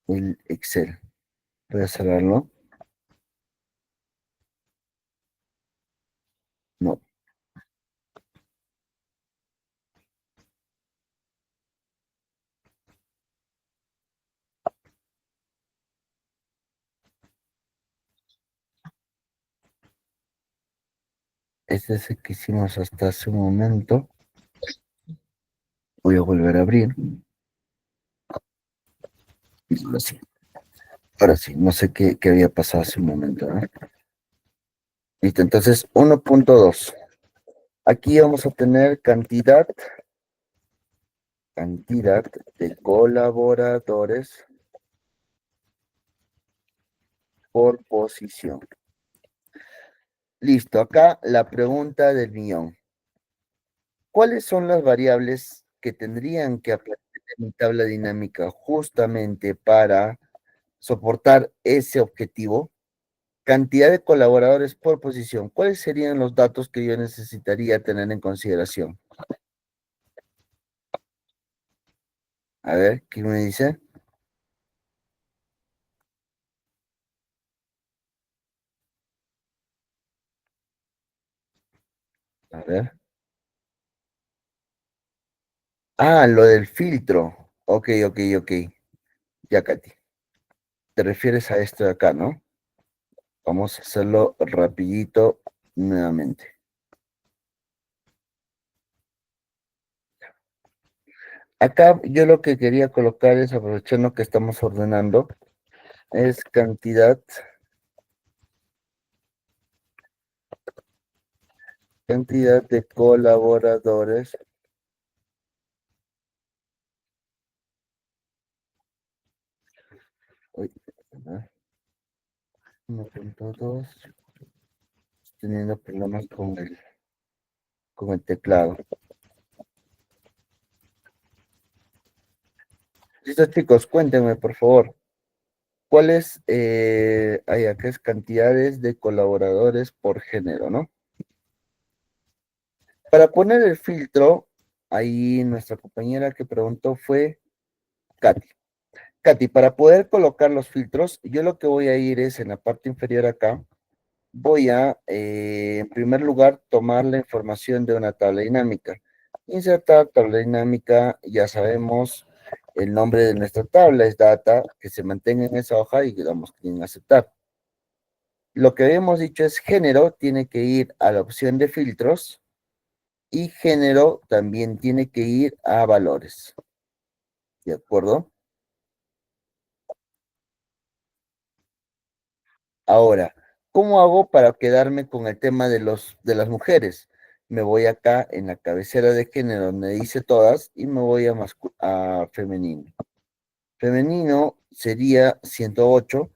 el Excel. Voy a cerrarlo. No, este es el que hicimos hasta hace un momento. Voy a volver a abrir. Ahora sí, ahora sí, no sé qué había pasado hace un momento, ¿eh? Listo, entonces 1.2. Aquí vamos a tener cantidad de colaboradores por posición. Listo, acá la pregunta del millón. ¿Cuáles son las variables que tendrían que aparecer en mi tabla dinámica justamente para soportar ese objetivo? Cantidad de colaboradores por posición. ¿Cuáles serían los datos que yo necesitaría tener en consideración? A ver, ¿qué me dice? A ver. Ah, lo del filtro. Ok, ok, ok. Ya, Katy. Te refieres a esto de acá, ¿no? Vamos a hacerlo rapidito nuevamente. Acá yo lo que quería colocar es, aprovechando que estamos ordenando, es cantidad de colaboradores uy, 1.2, teniendo problemas con el teclado. Listo, chicos, cuéntenme, por favor, ¿cuáles, hay acá es cantidades de colaboradores por género, ¿no? Para poner el filtro, ahí nuestra compañera que preguntó fue Katy. Katy, para poder colocar los filtros, yo lo que voy a ir es en la parte inferior acá, voy a, en primer lugar, tomar la información de una tabla dinámica. Insertar tabla dinámica, ya sabemos, el nombre de nuestra tabla es data, que se mantenga en esa hoja y le damos clic en aceptar. Lo que habíamos dicho es género, tiene que ir a la opción de filtros, y género también tiene que ir a valores. ¿De acuerdo? Ahora, ¿cómo hago para quedarme con el tema de las mujeres? Me voy acá en la cabecera de género donde dice todas y me voy a femenino. Femenino sería 108.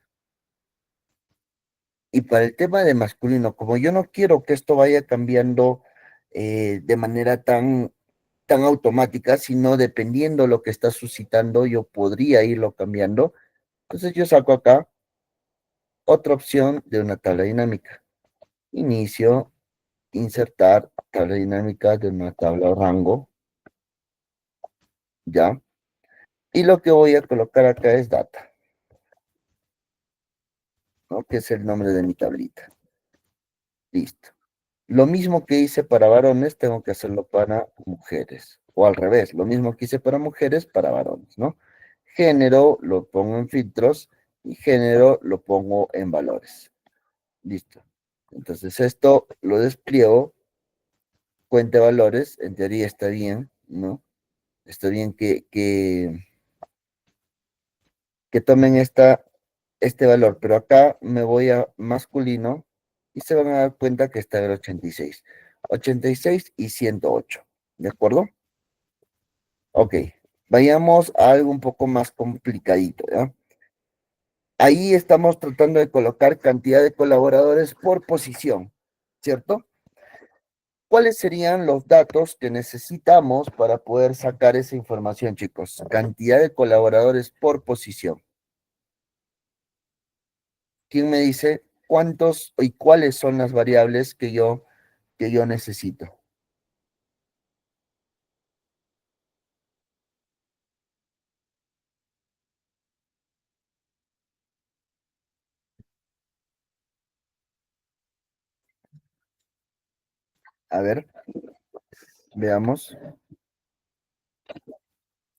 Y para el tema de masculino, como yo no quiero que esto vaya cambiando de manera tan automática, sino dependiendo lo que está suscitando, yo podría irlo cambiando. Entonces yo saco acá otra opción de una tabla dinámica. Inicio, insertar tabla dinámica de una tabla o rango, ¿ya? Y lo que voy a colocar acá es data, ¿no? Que es el nombre de mi tablita. Listo. Lo mismo que hice para varones, tengo que hacerlo para mujeres. O al revés, lo mismo que hice para mujeres, para varones, ¿no? Género lo pongo en filtros y género lo pongo en valores. Listo. Entonces esto lo despliego, cuenta de valores, en teoría está bien, ¿no? Está bien que tomen este valor, pero acá me voy a masculino y se van a dar cuenta que está el 86. 86 y 108, ¿de acuerdo? Ok, vayamos a algo un poco más complicadito, ¿ya? Ahí estamos tratando de colocar cantidad de colaboradores por posición, ¿cierto? ¿Cuáles serían los datos que necesitamos para poder sacar esa información, chicos? Cantidad de colaboradores por posición. ¿Quién me dice cuántos y cuáles son las variables que yo necesito? A ver, veamos.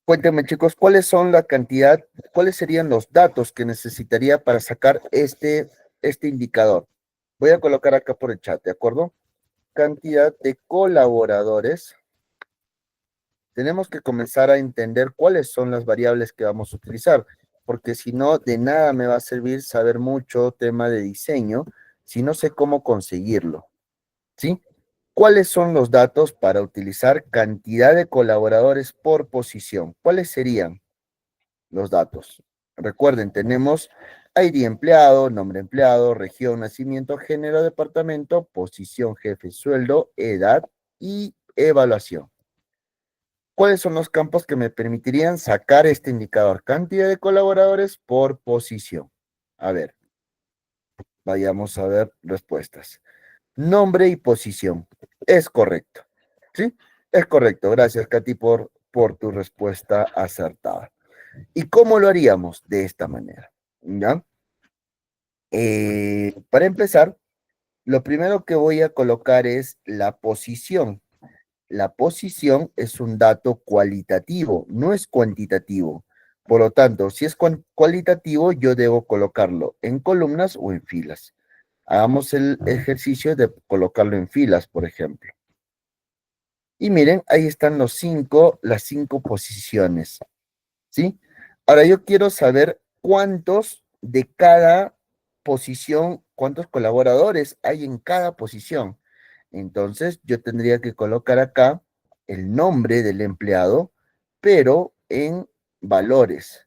Cuéntenme, chicos, ¿cuáles son la cantidad, cuáles serían los datos que necesitaría para sacar este indicador? Voy a colocar acá por el chat, ¿de acuerdo? Cantidad de colaboradores. Tenemos que comenzar a entender cuáles son las variables que vamos a utilizar, porque si no, de nada me va a servir saber mucho tema de diseño si no sé cómo conseguirlo, ¿sí? ¿Cuáles son los datos para utilizar cantidad de colaboradores por posición? ¿Cuáles serían los datos? Recuerden, tenemos ID empleado, nombre empleado, región, nacimiento, género, departamento, posición, jefe, sueldo, edad y evaluación. ¿Cuáles son los campos que me permitirían sacar este indicador? Cantidad de colaboradores por posición. A ver, vayamos a ver respuestas. Nombre y posición. Es correcto. ¿Sí? Es correcto. Gracias, Katy, por tu respuesta acertada. ¿Y cómo lo haríamos? De esta manera. ¿Ya? Para empezar, lo primero que voy a colocar es la posición. La posición es un dato cualitativo, no es cuantitativo. Por lo tanto, si es cualitativo, yo debo colocarlo en columnas o en filas. Hagamos el ejercicio de colocarlo en filas, por ejemplo. Y miren, ahí están las cinco posiciones, ¿sí? Ahora yo quiero saber cuántos de cada posición, cuántos colaboradores hay en cada posición. Entonces, yo tendría que colocar acá el nombre del empleado, pero en valores.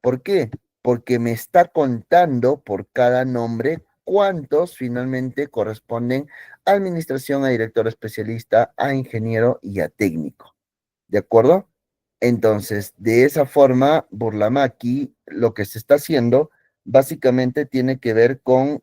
¿Por qué? Porque me está contando por cada nombre cuántos finalmente corresponden a administración, a director especialista, a ingeniero y a técnico. ¿De acuerdo? Entonces, de esa forma, Burlamaqui lo que se está haciendo básicamente tiene que ver con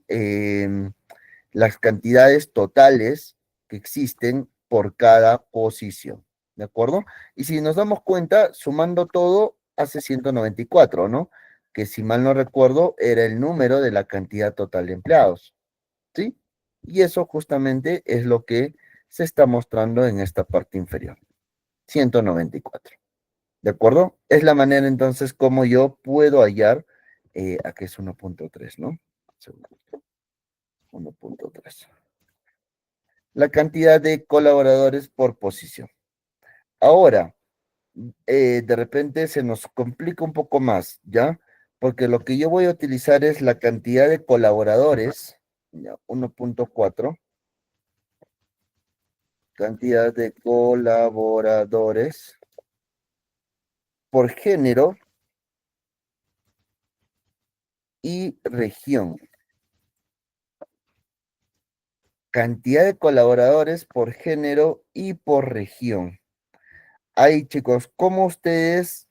las cantidades totales que existen por cada posición, ¿de acuerdo? Y si nos damos cuenta, sumando todo, hace 194, ¿no? Que si mal no recuerdo, era el número de la cantidad total de empleados, ¿sí? Y eso justamente es lo que se está mostrando en esta parte inferior, 194, ¿de acuerdo? Es la manera entonces como yo puedo hallar, aquí es 1.3, ¿no? 1.3. la cantidad de colaboradores por posición. Ahora, de repente se nos complica un poco más, ¿ya? Porque lo que yo voy a utilizar es la cantidad de colaboradores, ya, 1.4, cantidad de colaboradores por género y región. Cantidad de colaboradores por género y por región. Ahí, chicos, ¿cómo ustedes,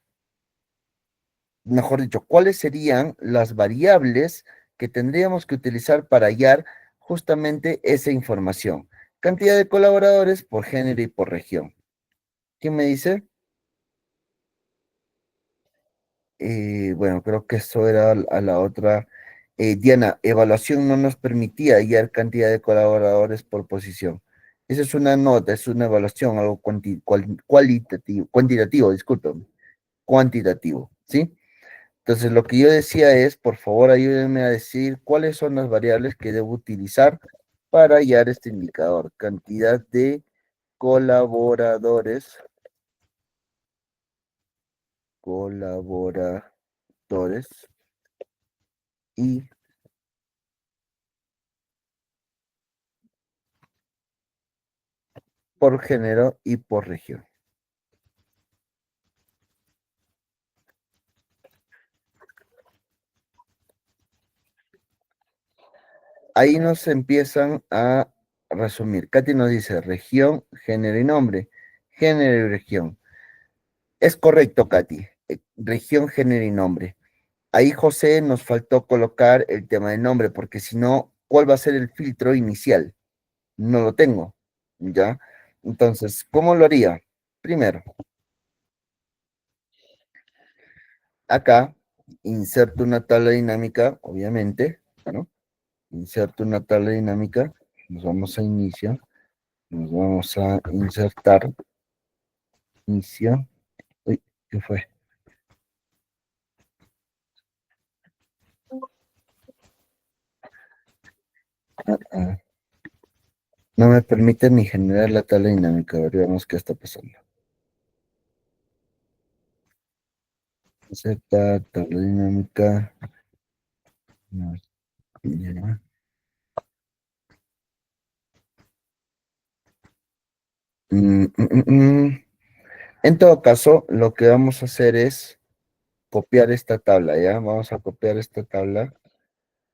mejor dicho, cuáles serían las variables que tendríamos que utilizar para hallar justamente esa información? Cantidad de colaboradores por género y por región. ¿Quién me dice? Bueno, creo que eso era a la otra. Diana, evaluación no nos permitía hallar cantidad de colaboradores por posición. Esa es una nota, es una evaluación, algo cualitativo, cuantitativo, disculpen, cuantitativo, ¿sí? Entonces, lo que yo decía es, por favor, ayúdenme a decir cuáles son las variables que debo utilizar para hallar este indicador. Cantidad de colaboradores, colaboradores y por género y por región. Ahí nos empiezan a resumir. Katy nos dice región, género y nombre. Género y región. Es correcto, Katy. Región, género y nombre. Ahí, José, nos faltó colocar el tema del nombre, porque si no, ¿cuál va a ser el filtro inicial? No lo tengo, ¿ya? Entonces, ¿cómo lo haría? Primero, acá, inserto una tabla dinámica, obviamente, ¿no? Inserto una tabla dinámica, nos vamos a inicio, nos vamos a insertar, inicio, uy, ¿qué fue? Ah, ah, no me permite ni generar la tabla dinámica, a ver, veamos qué está pasando. Insertar, tabla dinámica, no, ya. Mm. En todo caso, lo que vamos a hacer es copiar esta tabla, ¿ya? Vamos a copiar esta tabla,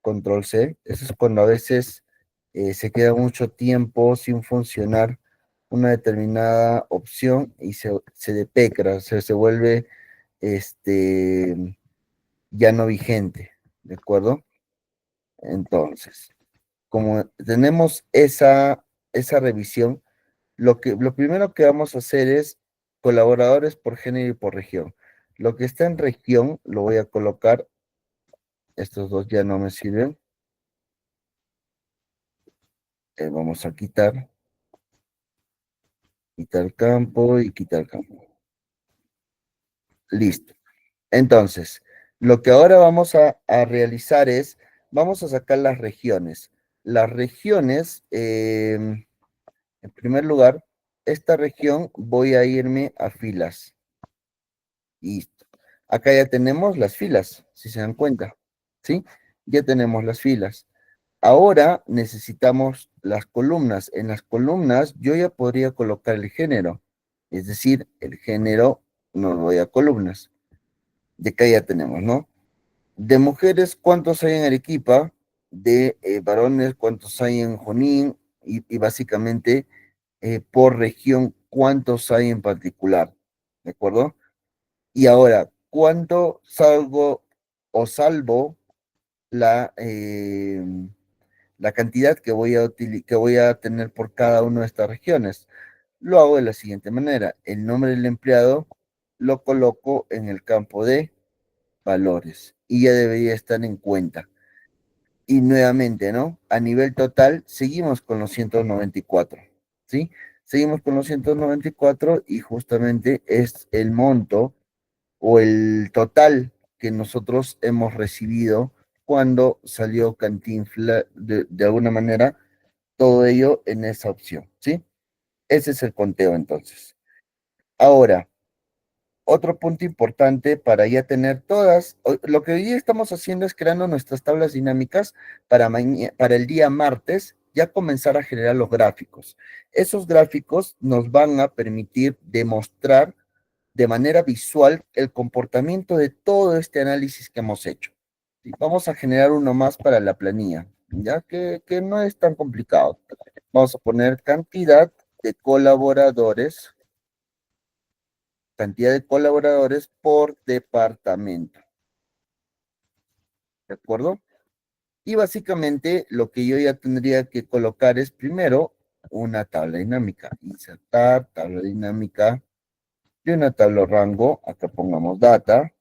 control C. Eso es cuando a veces se queda mucho tiempo sin funcionar una determinada opción y se depecra, se vuelve ya no vigente, ¿de acuerdo? Entonces, como tenemos esa revisión, lo primero que vamos a hacer es colaboradores por género y por región. Lo que está en región lo voy a colocar, estos dos ya no me sirven, vamos a quitar campo y quitar campo. Listo. Entonces, lo que ahora vamos a realizar es, vamos a sacar las regiones. Las regiones, en primer lugar, esta región voy a irme a filas. Listo. Acá ya tenemos las filas, si se dan cuenta, ¿sí? Ya tenemos las filas. Ahora necesitamos las columnas. En las columnas yo ya podría colocar el género, es decir, el género no voy a columnas. De acá ya tenemos, ¿no? De mujeres, ¿cuántos hay en Arequipa? De varones, ¿cuántos hay en Junín? Y básicamente, por región, ¿cuántos hay en particular? ¿De acuerdo? Y ahora, ¿cuánto salgo o salvo la cantidad que voy a tener por cada una de estas regiones? Lo hago de la siguiente manera. El nombre del empleado lo coloco en el campo de valores y ya debería estar en cuenta. Y nuevamente, ¿no? A nivel total, seguimos con los 194, ¿sí? Seguimos con los 194 y justamente es el monto o el total que nosotros hemos recibido cuando salió Cantinflas, de alguna manera, todo ello en esa opción, ¿sí? Ese es el conteo entonces. Ahora, otro punto importante para ya tener todas, lo que hoy día estamos haciendo es creando nuestras tablas dinámicas para el día martes ya comenzar a generar los gráficos. Esos gráficos nos van a permitir demostrar de manera visual el comportamiento de todo este análisis que hemos hecho. Y vamos a generar uno más para la planilla, ya que no es tan complicado. Vamos a poner cantidad de colaboradores por departamento, ¿de acuerdo? Y básicamente lo que yo ya tendría que colocar es primero una tabla dinámica, insertar tabla dinámica de una tabla rango, acá pongamos data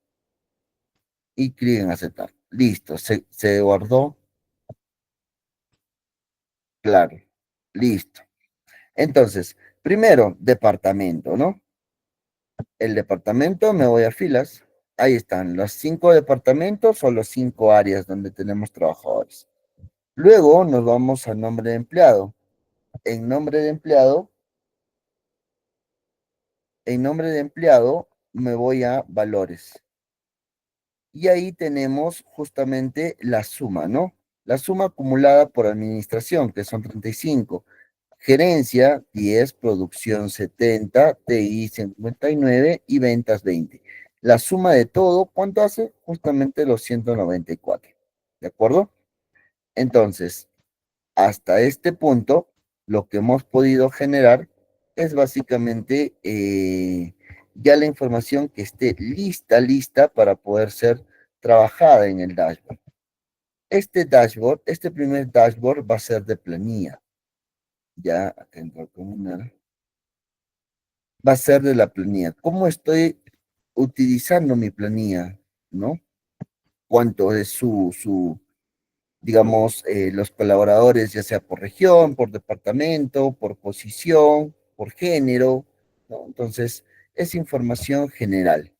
y clic en aceptar. Listo, se guardó, claro, listo. Entonces, primero, departamento, ¿no? El departamento, me voy a filas. Ahí están los 5 departamentos o los 5 áreas donde tenemos trabajadores. Luego nos vamos a nombre de empleado. En nombre de empleado, en nombre de empleado me voy a valores. Y ahí tenemos justamente la suma, ¿no? La suma acumulada por administración, que son 35. Gerencia 10, producción 70, TI 59 y ventas 20. La suma de todo, ¿cuánto hace? Justamente los 194. ¿De acuerdo? Entonces, hasta este punto, lo que hemos podido generar es básicamente ya la información que esté lista para poder ser trabajada en el dashboard. Este primer dashboard va a ser de planilla. Ya, acá entro con una. Va a ser de la planilla. ¿Cómo estoy utilizando mi planilla? ¿No? ¿Cuánto es digamos, los colaboradores, ya sea por región, por departamento, por posición, por género, ¿no? Entonces, es información general.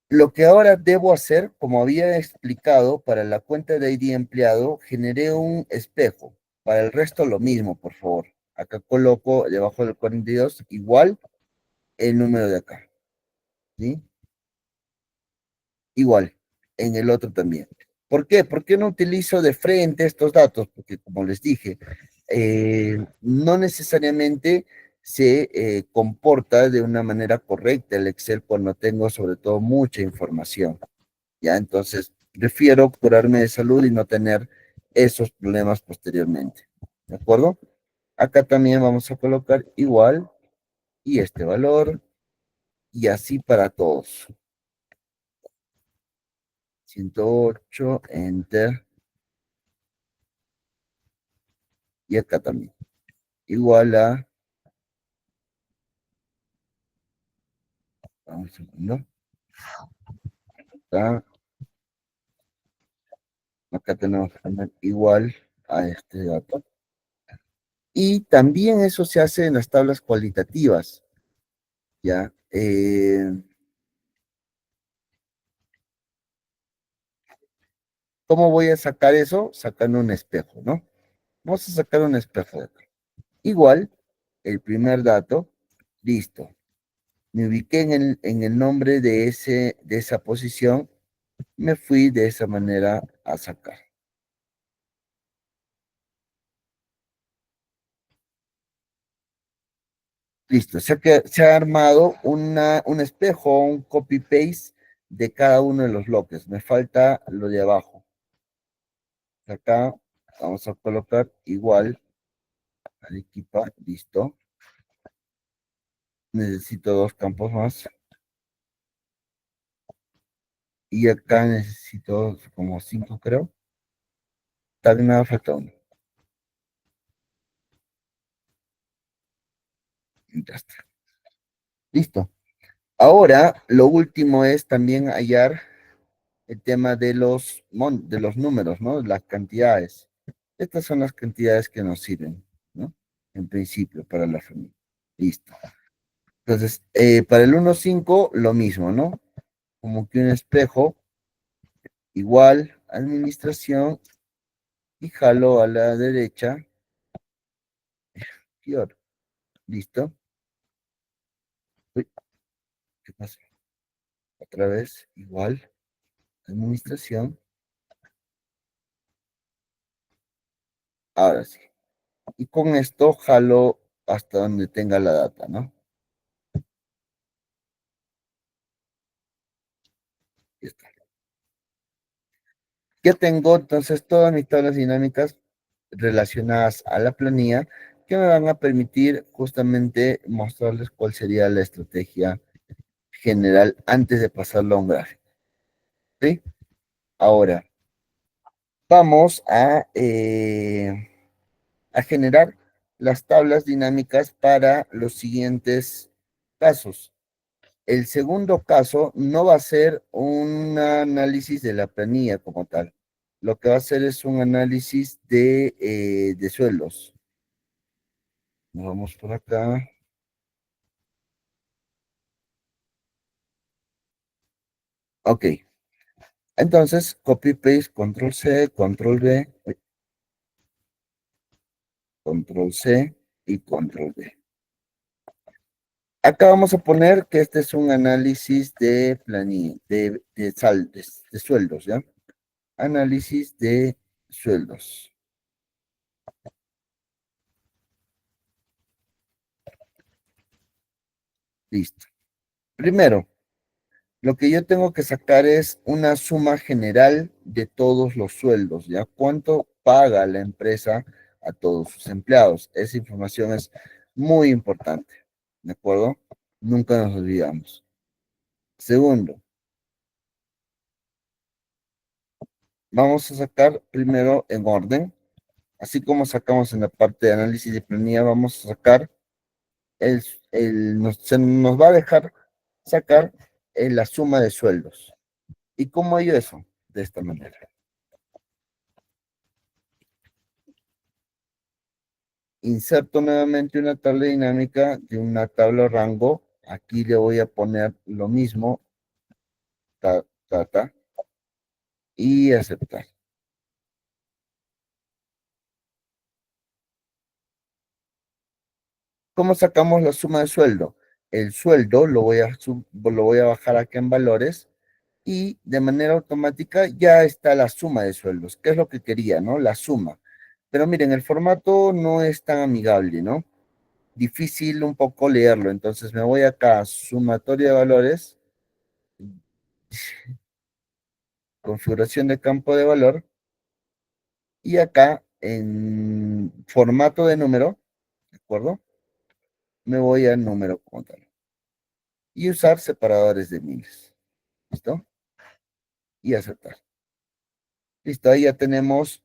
Lo que ahora debo hacer, como había explicado, para la cuenta de ID empleado, generé un espejo. Para el resto, lo mismo, por favor. Acá coloco debajo del 42, igual el número de acá, ¿sí? Igual, en el otro también. ¿Por qué? ¿Por qué no utilizo de frente estos datos? Porque como les dije, no necesariamente se comporta de una manera correcta el Excel cuando tengo sobre todo mucha información. ¿Ya? Entonces, prefiero curarme de salud y no tener esos problemas posteriormente. ¿De acuerdo? Acá también vamos a colocar igual y este valor y así para todos. 108, enter, y acá también. Igual a, vamos un segundo, acá tenemos que poner igual a este dato. Y también eso se hace en las tablas cualitativas, ¿ya? ¿Cómo voy a sacar eso? Sacando un espejo, ¿no? Vamos a sacar un espejo de acá. Igual, el primer dato, listo. Me ubiqué en el nombre de esa posición, me fui de esa manera a sacar. Listo, se ha armado un espejo, un copy-paste de cada uno de los bloques. Me falta lo de abajo. Acá vamos a colocar igual Arequipa, listo. Necesito dos campos más. Y acá necesito como 5, creo. También me falta uno. Ya está. Listo. Ahora, lo último es también hallar el tema de los números, ¿no? Las cantidades. Estas son las cantidades que nos sirven, ¿no? En principio, para la familia. Listo. Entonces, para el 1.5, lo mismo, ¿no? Como que un espejo, igual, administración, y jalo a la derecha. Listo. Uy, ¿qué pasa? Otra vez, igual, administración. Ahora sí. Y con esto jalo hasta donde tenga la data, ¿no? Ya está. Ya tengo entonces todas mis tablas dinámicas relacionadas a la planilla que me van a permitir justamente mostrarles cuál sería la estrategia general antes de pasarlo a un gráfico. ¿Sí? Ahora, vamos a generar las tablas dinámicas para los siguientes casos. El segundo caso no va a ser un análisis de la planilla como tal. Lo que va a hacer es un análisis de sueldos. Vamos por acá. Ok. Entonces, copy paste, control C, control V, control C y control V. Acá vamos a poner que este es un análisis de planilla, de sueldos, ¿ya? Análisis de sueldos. Listo. Primero, lo que yo tengo que sacar es una suma general de todos los sueldos, ¿ya? ¿Cuánto paga la empresa a todos sus empleados? Esa información es muy importante, ¿de acuerdo? Nunca nos olvidamos. Segundo, vamos a sacar primero en orden, así como sacamos en la parte de análisis de planilla, vamos a sacar se nos va a dejar sacar la suma de sueldos. ¿Y cómo hay eso? De esta manera. Inserto nuevamente una tabla dinámica de una tabla rango. Aquí le voy a poner lo mismo, ta, y aceptar. ¿Cómo sacamos la suma de sueldo? El sueldo lo voy a bajar acá en valores y de manera automática ya está la suma de sueldos, que es lo que quería, ¿no? La suma. Pero miren, el formato no es tan amigable, ¿no? Difícil un poco leerlo, entonces me voy acá, sumatoria de valores, configuración de campo de valor, y acá en formato de número, ¿de acuerdo? Me voy al número como tal. Y usar separadores de miles. ¿Listo? Y aceptar. Listo, ahí ya tenemos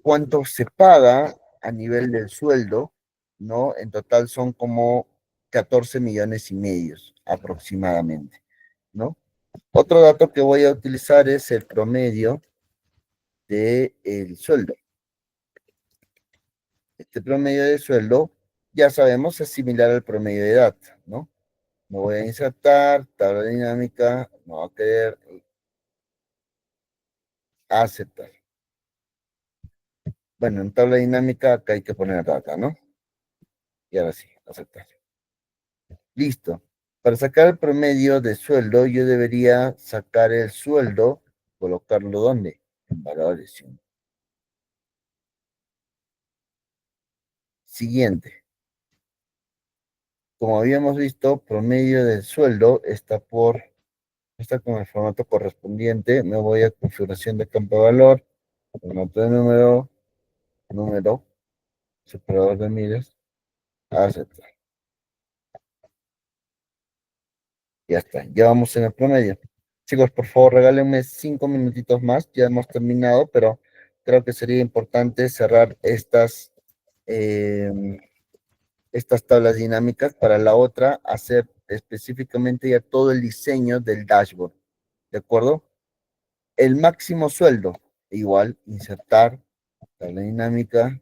cuánto se paga a nivel del sueldo, ¿no? En total son como 14 millones y medio aproximadamente, ¿no? Otro dato que voy a utilizar es el promedio del sueldo. Este promedio de sueldo, ya sabemos, es similar al promedio de edad, ¿no? Me voy a insertar, tabla dinámica, no va a querer aceptar. Bueno, en tabla dinámica acá hay que poner data, ¿no? Y ahora sí, aceptar. Listo. Para sacar el promedio de sueldo, yo debería sacar el sueldo, colocarlo ¿dónde? En valores. Siguiente. Como habíamos visto, promedio del sueldo está con el formato correspondiente. Me voy a configuración de campo de valor, formato de número, separador de miles, aceptar. Ya está, ya vamos en el promedio. Chicos, por favor, regálenme 5 minutitos más, ya hemos terminado, pero creo que sería importante cerrar eh, estas tablas dinámicas para la otra, hacer específicamente ya todo el diseño del dashboard, ¿de acuerdo? El máximo sueldo, igual, insertar, tabla dinámica,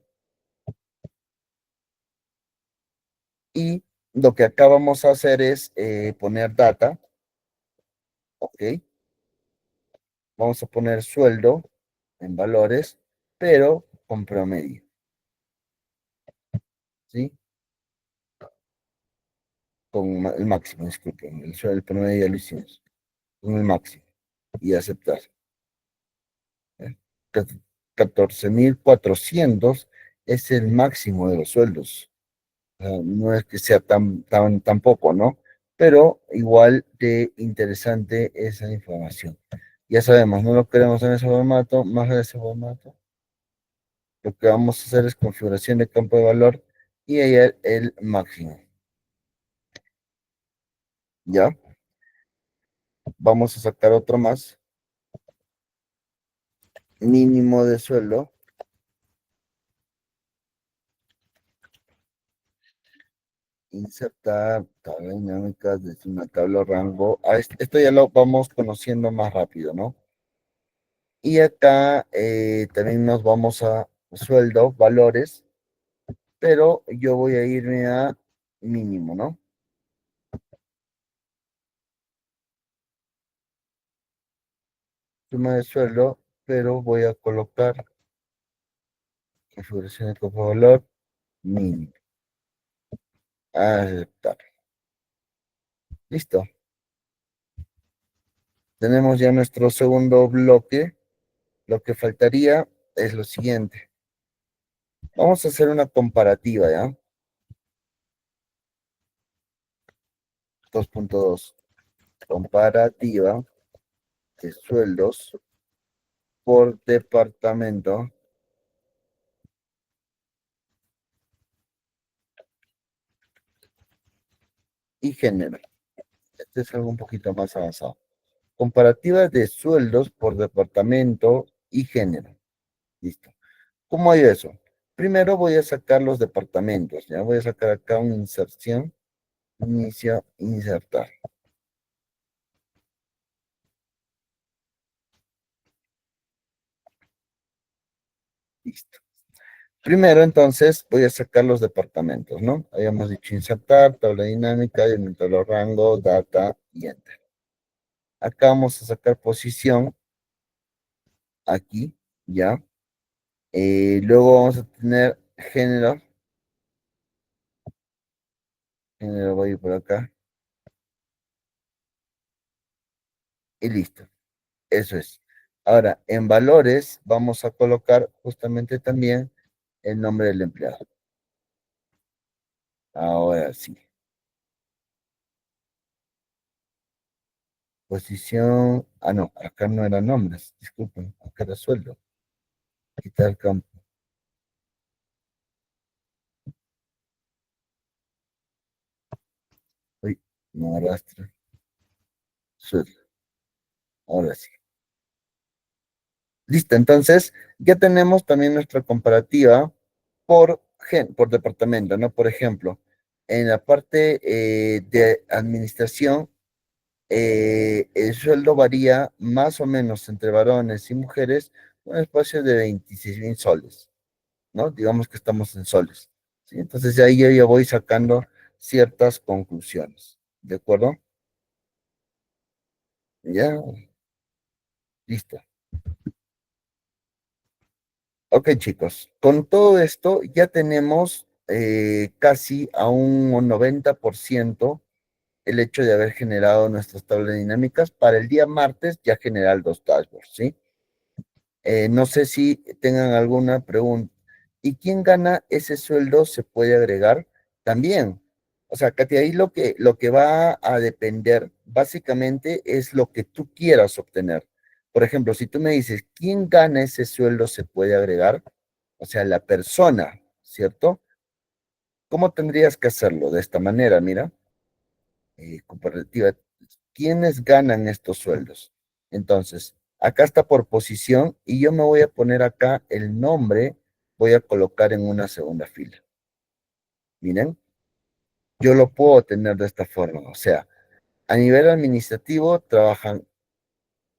y lo que acá vamos a hacer es poner data, ¿ok? Vamos a poner sueldo en valores, pero con promedio, ¿sí? Con el máximo, disculpen, el promedio ya lo hicimos, con el máximo y aceptar. ¿Eh? 14.400 es el máximo de los sueldos. No es que sea tan poco, ¿no? Pero igual de interesante esa información. Ya sabemos, no lo queremos en ese formato, más de ese formato. Lo que vamos a hacer es configuración de campo de valor y ahí el máximo. ¿Ya? Vamos a sacar otro más. Mínimo de sueldo. Insertar tabla dinámica desde una tabla rango. Esto ya lo vamos conociendo más rápido, ¿no? Y acá también nos vamos a sueldo, valores, pero yo voy a irme a mínimo, ¿no? Suma de sueldo, pero voy a colocar configuración de campo de valor mínimo. Aceptar. Listo. Tenemos ya nuestro segundo bloque. Lo que faltaría es lo siguiente. Vamos a hacer una comparativa, ¿ya? 2.2. Comparativa de sueldos por departamento y género. Este es algo un poquito más avanzado. Comparativa de sueldos por departamento y género. Listo. ¿Cómo hay eso? Primero voy a sacar los departamentos. Ya voy a sacar acá una inserción. Inicio, insertar. Listo. Primero, entonces, voy a sacar los departamentos, ¿no? Habíamos dicho insertar, tabla dinámica, y los rango, data y enter. Acá vamos a sacar posición, aquí, ¿ya? Luego vamos a tener género. Género voy a ir por acá. Y listo. Eso es. Ahora, en valores vamos a colocar justamente también el nombre del empleado. Ahora sí. Posición. Ah, no, acá no eran nombres. Disculpen, acá era sueldo. Quitar campo. Uy, no arrastra. Sueldo. Ahora sí. Listo, entonces ya tenemos también nuestra comparativa por departamento, ¿no? Por ejemplo, en la parte de administración, el sueldo varía más o menos entre varones y mujeres, un espacio de 26.000 soles, ¿no? Digamos que estamos en soles, ¿sí? Entonces de ahí yo ya voy sacando ciertas conclusiones, ¿de acuerdo? Ya, listo. Ok, chicos, con todo esto ya tenemos casi a un 90% el hecho de haber generado nuestras tablas dinámicas. Para el día martes ya generar dos dashboards, ¿sí? No sé si tengan alguna pregunta. ¿Y quién gana ese sueldo se puede agregar también? O sea, Katy, ahí lo que va a depender básicamente es lo que tú quieras obtener. Por ejemplo, si tú me dices, ¿quién gana ese sueldo se puede agregar? O sea, la persona, ¿cierto? ¿Cómo tendrías que hacerlo? De esta manera, mira, comparativa. ¿Quiénes ganan estos sueldos? Entonces, acá está por posición y yo me voy a poner acá el nombre, voy a colocar en una segunda fila. Miren, yo lo puedo tener de esta forma. O sea, a nivel administrativo trabajan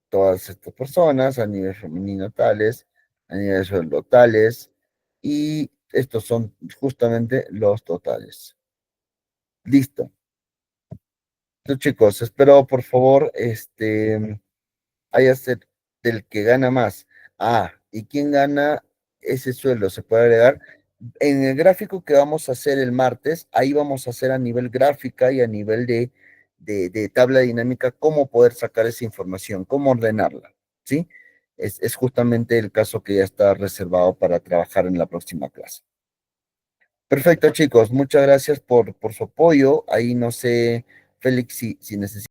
todas estas personas, a nivel femenino tales, a nivel sueldo tales, y estos son justamente los totales. Listo. Entonces, chicos, espero por favor, haya ser del que gana más. Ah, ¿y quién gana? ese sueldo se puede agregar. En el gráfico que vamos a hacer el martes, ahí vamos a hacer a nivel gráfica y a nivel de tabla dinámica cómo poder sacar esa información, cómo ordenarla, ¿sí? Es justamente el caso que ya está reservado para trabajar en la próxima clase. Perfecto, chicos. Muchas gracias por su apoyo. Ahí no sé, Félix, si necesitas.